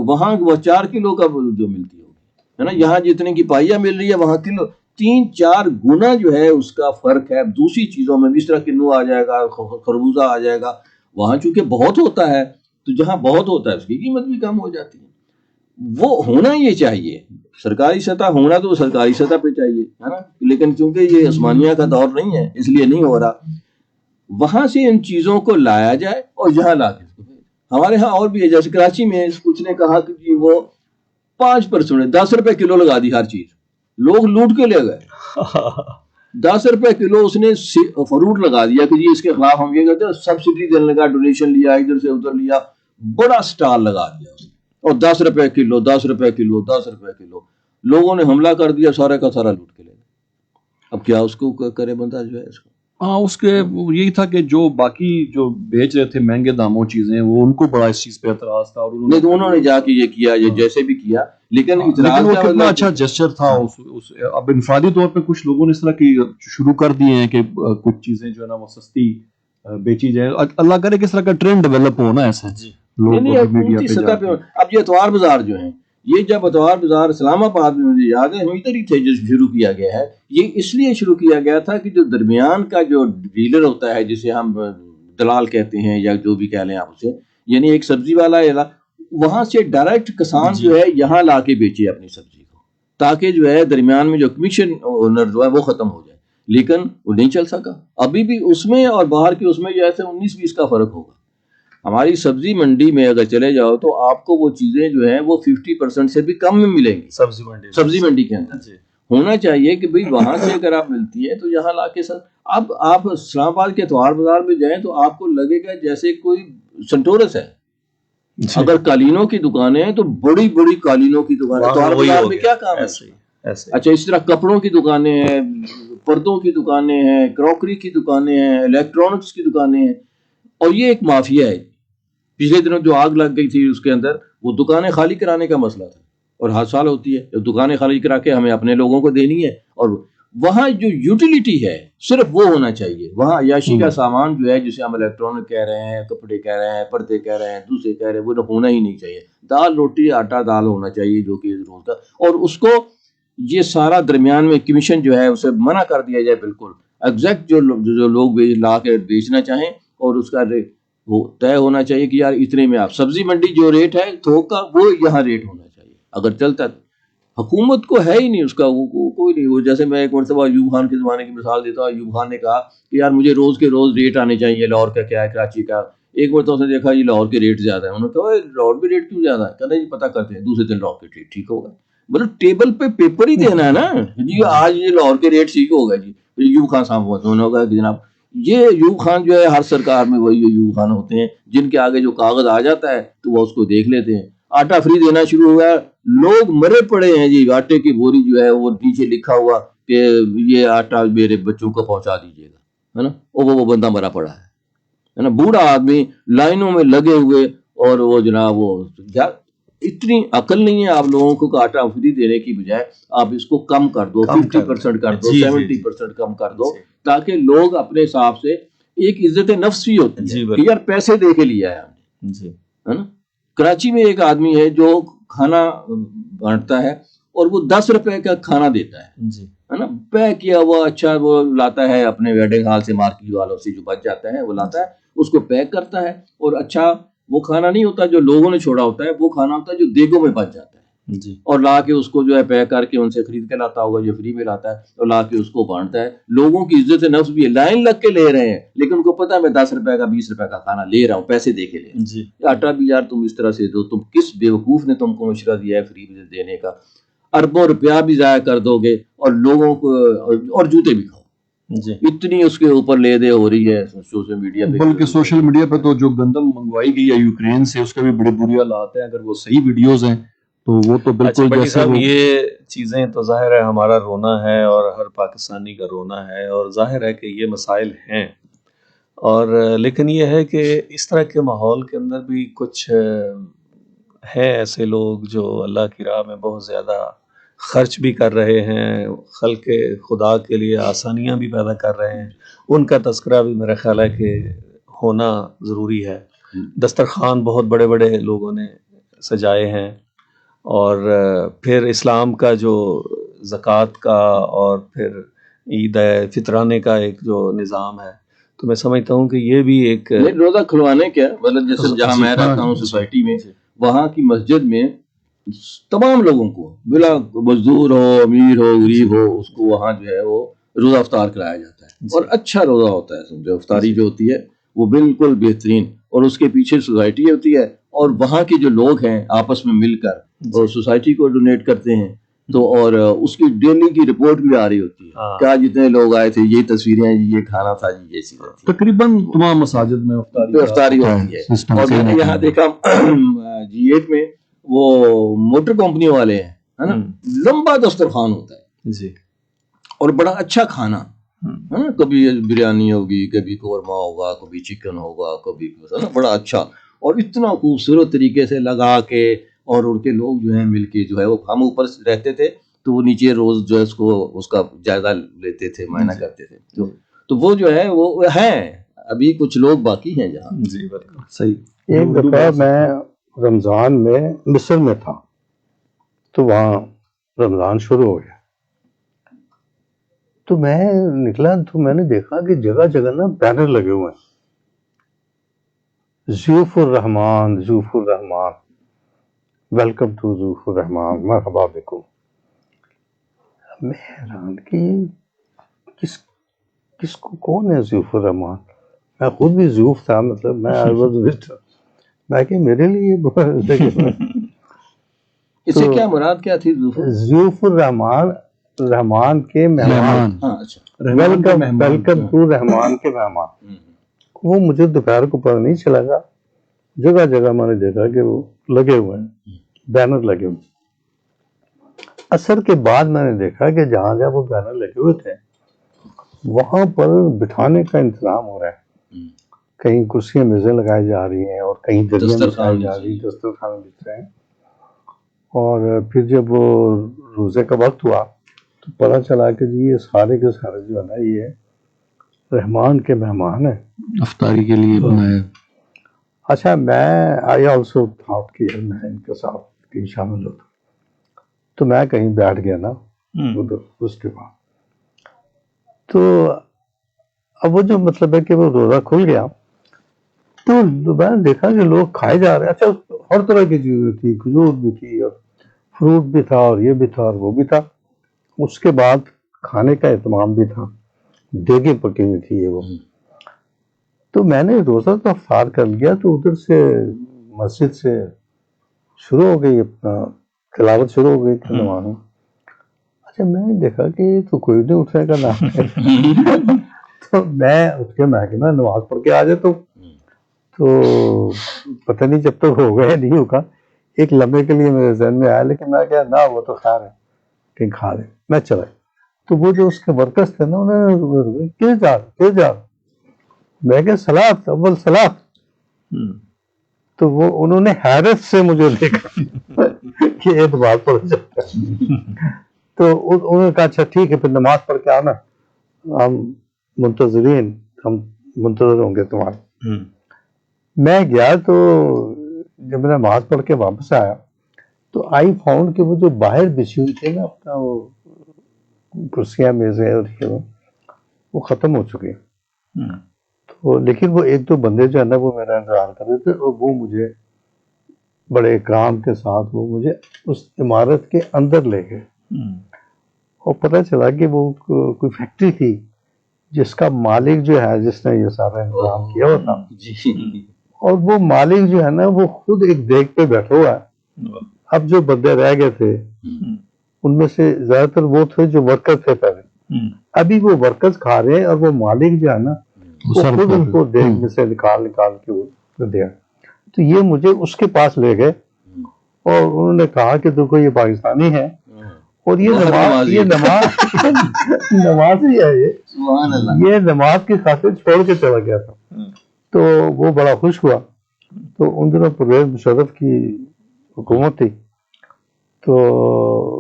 وہاں وہ 4 کلو کا جو ملتی ہے نا, یہاں جتنے کی پائیا مل رہی ہے وہاں کلو 3-4 گنا جو ہے اس کا فرق ہے. دوسری چیزوں میں بھی اس طرح کنو آ جائے گا, خربوزہ آ جائے گا, وہاں چونکہ بہت ہوتا ہے تو جہاں بہت ہوتا ہے اس کی قیمت بھی کم ہو جاتی ہے. وہ ہونا یہ چاہیے, سرکاری سطح ہونا تو سرکاری سطح پہ چاہیے ہے نا, لیکن چونکہ یہ عثمانیہ کا دور نہیں ہے اس لیے نہیں ہو رہا. وہاں سے ان چیزوں کو لایا جائے اور یہاں لا کے ہمارے ہاں اور بھی ہے, جیسے کراچی میں کچھ نے کہا کہ جی وہ 5% 10 روپے کلو لگا دی ہر چیز, لوگ لوٹ کے لے گئے. 10 روپے کلو اس نے فروٹ لگا دیا کہ جی اس کے خلاف ہم یہ کہتے ہیں, سبسڈی دینے لگا, ڈونیشن لیا, ادھر سے ادھر لیا, بڑا سٹال لگا دیا اس نے, اور 10 روپے کلو 10 روپے کلو 10 روپے کلو. لوگوں نے حملہ کر دیا, سارے کا سارا لوٹ کے لے گئے. اب کیا اس کو کرے بندہ جو ہے اس کو. ہاں اس کے یہی تھا کہ جو باقی جو بیچ رہے تھے مہنگے داموں چیزیں, وہ ان کو بڑا اس چیز پہ اعتراض تھا, اور انہوں نے جا کے یہ کیا یہ جیسے بھی کیا, لیکن وہ کتنا اچھا جسچر تھا. اب انفرادی طور پہ کچھ لوگوں نے اس طرح کی شروع کر دیے ہیں کہ کچھ چیزیں جو ہے نا وہ سستی بیچی جائے. اللہ کرے کہ اس طرح کا ٹرینڈ ڈیولپ ہونا ایسا میڈیا سطح پہ. اب یہ اتوار بازار جو ہیں, یہ جب اتوار بازار اسلام آباد میں مجھے یاد ہے ادھر ہی تھے جو شروع کیا گیا ہے. یہ اس لیے شروع کیا گیا تھا کہ جو درمیان کا جو ڈیلر ہوتا ہے جسے ہم دلال کہتے ہیں یا جو بھی کہہ لیں آپ اسے, یعنی ایک سبزی والا وہاں سے ڈائریکٹ کسان جو ہے یہاں لا کے بیچے اپنی سبزی کو, تاکہ جو ہے درمیان میں جو کمیشن اونر جو ہے وہ ختم ہو جائے. لیکن وہ نہیں چل سکا. ابھی بھی اس میں اور باہر کے اس میں جو ہے 19-20 کا فرق ہوگا. ہماری سبزی منڈی میں اگر چلے جاؤ تو آپ کو وہ چیزیں جو ہیں وہ 50% سے بھی کم میں ملیں گی. سبزی منڈی کے اندر ہونا چاہیے کہ بھئی وہاں سے اگر آپ ملتی ہے تو یہاں لا کے اب آپ اسلام آباد کے اتوار بازار میں جائیں تو آپ کو لگے گا جیسے کوئی سنٹورس ہے. اگر قالینوں کی دکانیں ہیں تو بڑی بڑی قالینوں کی دکانیں, اتوار بازار میں کیا کام ہے. اچھا اس طرح کپڑوں کی دکانیں ہیں, پردوں کی دکانیں ہیں, کراکری کی دکانیں ہیں, الیکٹرانکس کی دکانیں ہیں, اور یہ ایک مافیا ہے. پچھلے دنوں جو آگ لگ گئی تھی اس کے اندر, وہ دکانیں خالی کرانے کا مسئلہ تھا, اور ہر سال ہوتی ہے جب دکانیں خالی کرا کے ہمیں اپنے لوگوں کو دینی ہے. اور وہاں جو یوٹیلیٹی ہے صرف وہ ہونا چاہیے. وہاں عیاشی کا سامان جو ہے جسے ہم الیکٹرانک کہہ رہے ہیں, کپڑے کہہ رہے ہیں, پردے کہہ رہے ہیں, دوسرے کہہ رہے ہیں, وہ ہونا ہی نہیں چاہیے. دال روٹی آٹا دال ہونا چاہیے جو کہ روز کا, اور اس کو یہ سارا درمیان میں کمیشن جو ہے اسے منع کر دیا جائے بالکل. ایگزیکٹ جو لوگ لا کے بیچنا چاہیں اور اس کا وہ طے ہونا چاہیے کہ یار اتنے میں آپ سبزی منڈی جو ریٹ ہے تھوک کا وہ یہاں ریٹ ہونا چاہیے. اگر چلتا ہے حکومت کو ہے ہی نہیں اس کا, وہ کوئی نہیں. وہ جیسے میں ایک مرتبہ ایوب خان کے زمانے کی مثال دیتا ہوں. ایوب خان نے کہا کہ یار مجھے روز کے روز ریٹ آنے چاہیے, لاہور کا کیا ہے, کراچی کا. ایک مرتبہ سے دیکھا یہ لاہور کے ریٹ زیادہ ہے. انہوں نے کہا لاہور بھی ریٹ کیوں زیادہ ہے؟ کہنا جی پتہ کرتے ہیں, دوسرے دن لاہور کے ریٹ ٹھیک ہوگا. مطلب ٹیبل پہ پیپر ہی دینا ہے نا جی, آج یہ لاہور کے ریٹ ٹھیک ہوگا جی. ایوب خان صاحب ہوگا کہ جناب یہ ایوب خان جو ہے ہر سرکار میں وہی ایوب خان ہوتے ہیں جن کے آگے جو کاغذ آ جاتا ہے تو وہ اس کو دیکھ لیتے ہیں. آٹا فری دینا شروع ہوا ہے, لوگ مرے پڑے ہیں جی. آٹے کی بوری جو ہے وہ نیچے لکھا ہوا کہ یہ آٹا میرے بچوں کو پہنچا دیجیے گا, ہے نا. وہ بندہ مرا پڑا ہے نا, بوڑھا آدمی لائنوں میں لگے ہوئے, اور وہ جناب وہ اتنی عقل نہیں ہے آپ لوگوں کو کہ آٹا فری دینے کی بجائے آپ اس کو کم کر دو, 50% کر دو, 70% کم کر دو, تاکہ لوگ اپنے حساب سے ایک عزت نفس بھی ہوتی ہے کہ یار پیسے دے کے لیا ہے ہم نے, ہے نا. کراچی میں ایک آدمی ہے جو کھانا بانٹتا ہے اور وہ 10 روپے کا کھانا دیتا ہے, ہے نا, پیک کیا ہوا اچھا وہ لاتا ہے اپنے ویڈنگ ہال سے, مارکیٹ والوں سے جو بچ جاتا ہے وہ لاتا ہے, اس کو پیک کرتا ہے, اور اچھا وہ کھانا نہیں ہوتا جو لوگوں نے چھوڑا ہوتا ہے, وہ کھانا ہوتا ہے جو دیگوں میں بچ جاتا ہے جی, اور لا کے اس کو جو ہے پیک کر کے ان سے خرید کے لاتا ہوگا, جو فری میں لاتا ہے, اور لا کے اس کو بانٹتا ہے. لوگوں کی عزت نفس بھی ہے, لائن لگ کے لے رہے ہیں, لیکن ان کو پتا ہے میں 10 روپے کا 20 روپے کا کھانا لے رہا ہوں, پیسے دے کے لے رہا ہوں. جی, آٹا بھی یار تم اس طرح سے دو, تم کس بیوقوف نے تم کو مشورہ دیا ہے فری میں دینے کا, اربوں روپیہ بھی ضائع کر دو گے, اور لوگوں کو اور جوتے بھی کھاؤ. جی, اتنی اس کے اوپر لے دے ہو رہی ہے سوشل میڈیا پہ. بلکہ سوشل میڈیا پہ تو جو گندم منگوائی گئی ہے یوکرین سے, اس کے بھی بڑے بری حالات ہیں. اگر وہ صحیح ویڈیوز ہیں تو وہ تو اچھا بالکل بٹی جیسے صاحب, وہ یہ چیزیں تو ظاہر ہے ہمارا رونا ہے اور ہر پاکستانی کا رونا ہے, اور ظاہر ہے کہ یہ مسائل ہیں, اور لیکن یہ ہے کہ اس طرح کے ماحول کے اندر بھی کچھ ہیں ایسے لوگ جو اللہ کی راہ میں بہت زیادہ خرچ بھی کر رہے ہیں, خلق خدا کے لیے آسانیاں بھی پیدا کر رہے ہیں. ان کا تذکرہ بھی میرا خیال ہے کہ ہونا ضروری ہے. دسترخوان بہت بڑے بڑے لوگوں نے سجائے ہیں, اور پھر اسلام کا جو زکوٰۃ کا اور پھر عید فطرانے کا ایک جو نظام ہے, تو میں سمجھتا ہوں کہ یہ بھی ایک روزہ کھلوانے کیا, مطلب جیسے جہاں میں رہتا ہوں سوسائٹی میں, وہاں کی مسجد میں تمام لوگوں کو بلا مزدور ہو امیر ہو غریب ہو, اس کو وہاں جو ہے وہ روزہ افطار کرایا جاتا ہے, اور اچھا روزہ ہوتا ہے. سمجھو افطاری جو ہوتی ہے وہ بالکل بہترین, اور اس کے پیچھے سوسائٹی ہوتی ہے, اور وہاں کے جو لوگ ہیں آپس میں مل کر اور سوسائٹی کو ڈونیٹ کرتے ہیں. تو اور اس کی ڈیلی کی رپورٹ بھی آ رہی ہوتی ہے, کیا جتنے لوگ آئے تھے, یہ تصویریں ہیں, یہ کھانا تھا, یہ یہ چیزیں تھیں. تقریباً تمام مساجد میں افطاری ہوتی ہے. اور میں نے یہاں دیکھا G8 میں وہ موٹر کمپنی والے ہیں, ہے نا, لمبا دسترخوان ہوتا ہے جی, اور بڑا اچھا کھانا, کبھی بریانی ہوگی, کبھی قورمہ ہوگا, کبھی چکن ہوگا, کبھی بڑا اچھا, اور اتنا خوبصورت طریقے سے لگا کے, اور ان کے لوگ جو ہیں مل کے جو ہے وہ, ہم اوپر رہتے تھے تو وہ نیچے روز جو ہے اس کا جائزہ لیتے تھے, معائنہ کرتے تھے. تو وہ جو ہے وہ ہیں, ابھی کچھ لوگ باقی ہیں جہاں. جی بالکل صحیح. ایک دفعہ میں رمضان میں مصر میں تھا, تو وہاں رمضان شروع ہو گیا, تو میں نکلا تو میں نے دیکھا کہ جگہ جگہ نا بینر لگے ہوئے ہیں, ضیوف الرحمان ضیوف الرحمان, ویلکم ٹو ضیوف الرحمان, مرحبا بکم. میں حیران کہ کس کو کون ہے ضیوف الرحمان. میں خود بھی ضیوف تھا, مطلب میں کہ میرے لیے اس سے کیا مراد کیا تھی؟ ضیوف الرحمان, رحمان کے مہمان, ویلکم ٹو رحمان کے مہمان. وہ مجھے دوپہر کو پتہ نہیں چلا گا, جگہ جگہ میں نے دیکھا کہ وہ لگے ہوئے ہیں, بینر لگے ہوئے. عصر کے بعد میں نے دیکھا کہ جہاں جہاں وہ بینر لگے ہوئے تھے وہاں پر بٹھانے کا انتظام ہو رہا ہے. کہیں کرسیاں میزیں لگائی جا رہی ہیں, اور کہیں دریاں بچھائی جا رہی ہیں, دسترخوان بچھ رہے ہیں. اور پھر جب وہ روزے کا وقت ہوا تو پتہ چلا کہ جی یہ سارے کے سارے جو ہے نا یہ رحمان کے مہمان ہیں, افطاری کے لیے بنایا. اچھا, میں آئی آلسو تھاٹ کہ میں ان کے ساتھ کہیں شامل ہوتا, تو میں کہیں بیٹھ گیا نا ادھر. اس کے بعد تو اب وہ جو مطلب ہے کہ وہ روزہ کھل گیا تو میں نے دیکھا کہ لوگ کھائے جا رہے ہیں. اچھا, ہر طرح کی چیزیں تھی, کھجور بھی تھی اور فروٹ بھی تھا, اور یہ بھی تھا اور وہ بھی تھا. اس کے بعد کھانے کا اہتمام بھی تھا, دیگیں پکی ہوئی تھی وہ. تو میں نے روزہ تو افطار کر لیا, تو ادھر سے مسجد سے شروع ہو گئی اپنا تلاوت شروع ہو گئی تھی نمازوں. اچھا, میں نے دیکھا کہ تو کوئی نہیں اٹھنے کا نام. تو میں اٹھ کے میں کہنا نماز پڑھ کے آ جاتا ہوں. تو پتہ نہیں جب تک ہو گیا نہیں ہوگا, ایک لمحے کے لیے میرے ذہن میں آیا, لیکن میں کہا نہ وہ تو خیر ہے کہیں کھا لیں. میں چلا, تو وہ جو اس کے ورکرز تھے نا انہوں نے کس جا میں کہ سلاد اول سلاد. تو وہ انہوں نے حیرت سے مجھے دیکھا کہ اعتبار پڑ جاتا ہے. تو انہوں نے کہا اچھا ٹھیک ہے, پھر نماز پڑھ کے آنا, ہم منتظرین, ہم منتظر ہوں گے تمہارے. میں گیا تو جب میں نماز پڑھ کے واپس آیا تو آئی فاؤنڈ کہ وہ جو باہر بچھی ہوئی تھی نا اپنا کرسیاں میزیں اور یہ وہ ختم ہو چکی ہیں. تو لیکن وہ ایک دو بندے جو ہے نا وہ میرا انتظار کر رہے تھے اور وہ مجھے بڑے اکرام کے ساتھ وہ مجھے اس عمارت کے اندر لے گئے اور پتہ چلا کہ وہ کوئی فیکٹری تھی جس کا مالک جو ہے جس نے یہ سارا انتظام کیا ہوا تھا جی اور وہ مالک جو ہے نا وہ خود ایک دیگ پہ بیٹھا ہوا ہے. اب جو بندے رہ گئے تھے ان میں سے زیادہ تر وہ تھے جو ورکر تھے پہلے, ابھی وہ ورکرز کھا رہے ہیں اور وہ مالک جو ہے نا وہ خود ان کو دیگ میں سے نکال کے وہ دیا. تو یہ مجھے اس کے پاس لے گئے اور انہوں نے کہا کہ دیکھو یہ پاکستانی ہے اور یہ نماز ہی ہے, یہ نماز کی خاطر چھوڑ کے چلا گیا تھا. تو وہ بڑا خوش ہوا. تو ان دنوں پرویز مشرف کی حکومت تھی تو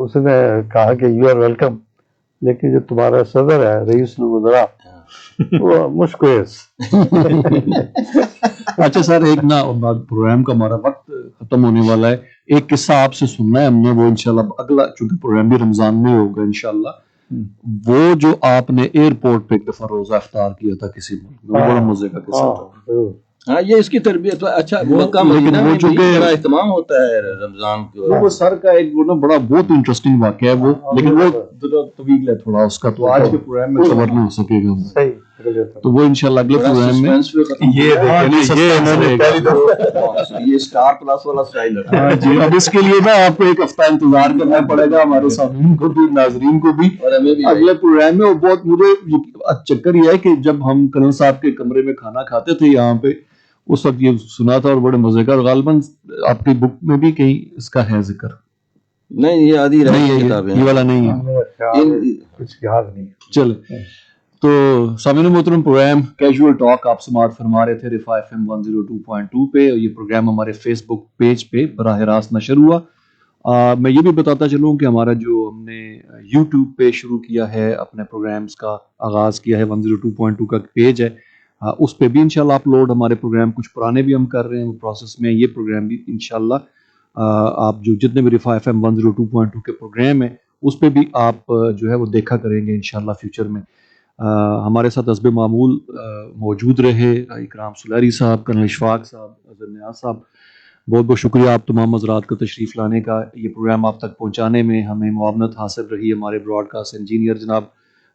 اس نے کہا کہ یو آر ویلکم, لیکن جو تمہارا صدر ہے رئیس الوزراء وہ مشکویز. اچھا سر, ایک نا پروگرام کا ہمارا وقت ختم ہونے والا ہے, ایک قصہ آپ سے سننا ہے ہم نے, وہ انشاءاللہ اگلا چونکہ پروگرام بھی رمضان میں ہوگا انشاءاللہ, وہ جو آپ نے ایئرپورٹ پہ ایک دفعہ روزہ افطار کیا تھا کسی ملک میں, وہ بڑا مزے کا قصہ تھا. ہاں یہ اس کی تربیت اچھا مکہ مدینہ میں بھی بڑا اہتمام ہوتا ہے رمضان کے. وہ سر کا ایک وہ نا بڑا بہت انٹرسٹنگ واقعہ ہے وہ, لیکن وہ طویل ہے تھوڑا اس کا, تو آج کے پروگرام میں کور نہیں ہو سکے گا, تو وہ انشاءاللہ اگلے پروگرام میں یہ اسٹار پلس والا اسٹائل ہے. ہاں جی, اب اس کے لیے نا آپ کو ایک ہفتہ انتظار کرنا پڑے گا, ہمارے سامعین کو بھی ناظرین کو بھی, اور ہمیں بھی اگلے پروگرام میں. اور بہت مجھے چکر یہ ہے کہ جب ہم کرن صاحب کے کمرے میں کھانا کھاتے تھے یہاں پہ, اس وقت یہ سنا تھا اور بڑے مزے کا, غالباً آپ کی بک میں بھی کہیں اس کا ہے ذکر. نہیں یہ آدھی رہی کتابیں, یہ والا نہیں ہے, کچھ یاد نہیں. چلے تو سامعین محترم, پروگرام کیجول ٹاک آپ سماعت فرما رہے تھے رفا FM 102.2 پہ, اور یہ پروگرام ہمارے فیس بک پیج پہ براہ راست نشر ہوا. میں یہ بھی بتاتا چلوں کہ ہمارا جو ہم نے یوٹیوب پہ شروع کیا ہے اپنے پروگرامز کا آغاز کیا ہے, 102.2 کا پیج ہے, اس پہ بھی انشاءاللہ اپلوڈ ہمارے پروگرام کچھ پرانے بھی ہم کر رہے ہیں, وہ پروسیس میں. یہ پروگرام بھی انشاءاللہ آپ جو جتنے بھی رفا FM 102.2 کے پروگرام ہیں اس پہ بھی آپ جو ہے وہ دیکھا کریں گے انشاءاللہ فیوچر میں. ہمارے ساتھ حسب معمول موجود رہے اکرام سلیری صاحب, کرنل اشفاق صاحب, اظہر نیاز صاحب, بہت بہت شکریہ آپ تمام حضرات کا تشریف لانے کا. یہ پروگرام آپ تک پہنچانے میں ہمیں معاونت حاصل رہی ہمارے براڈ کاسٹ انجینئر جناب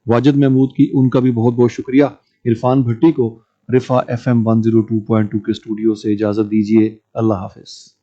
واجد محمود کی, ان کا بھی بہت بہت شکریہ. عرفان بھٹی کو رفا FM 102.2 کے اسٹوڈیو سے اجازت دیجیے. اللہ حافظ.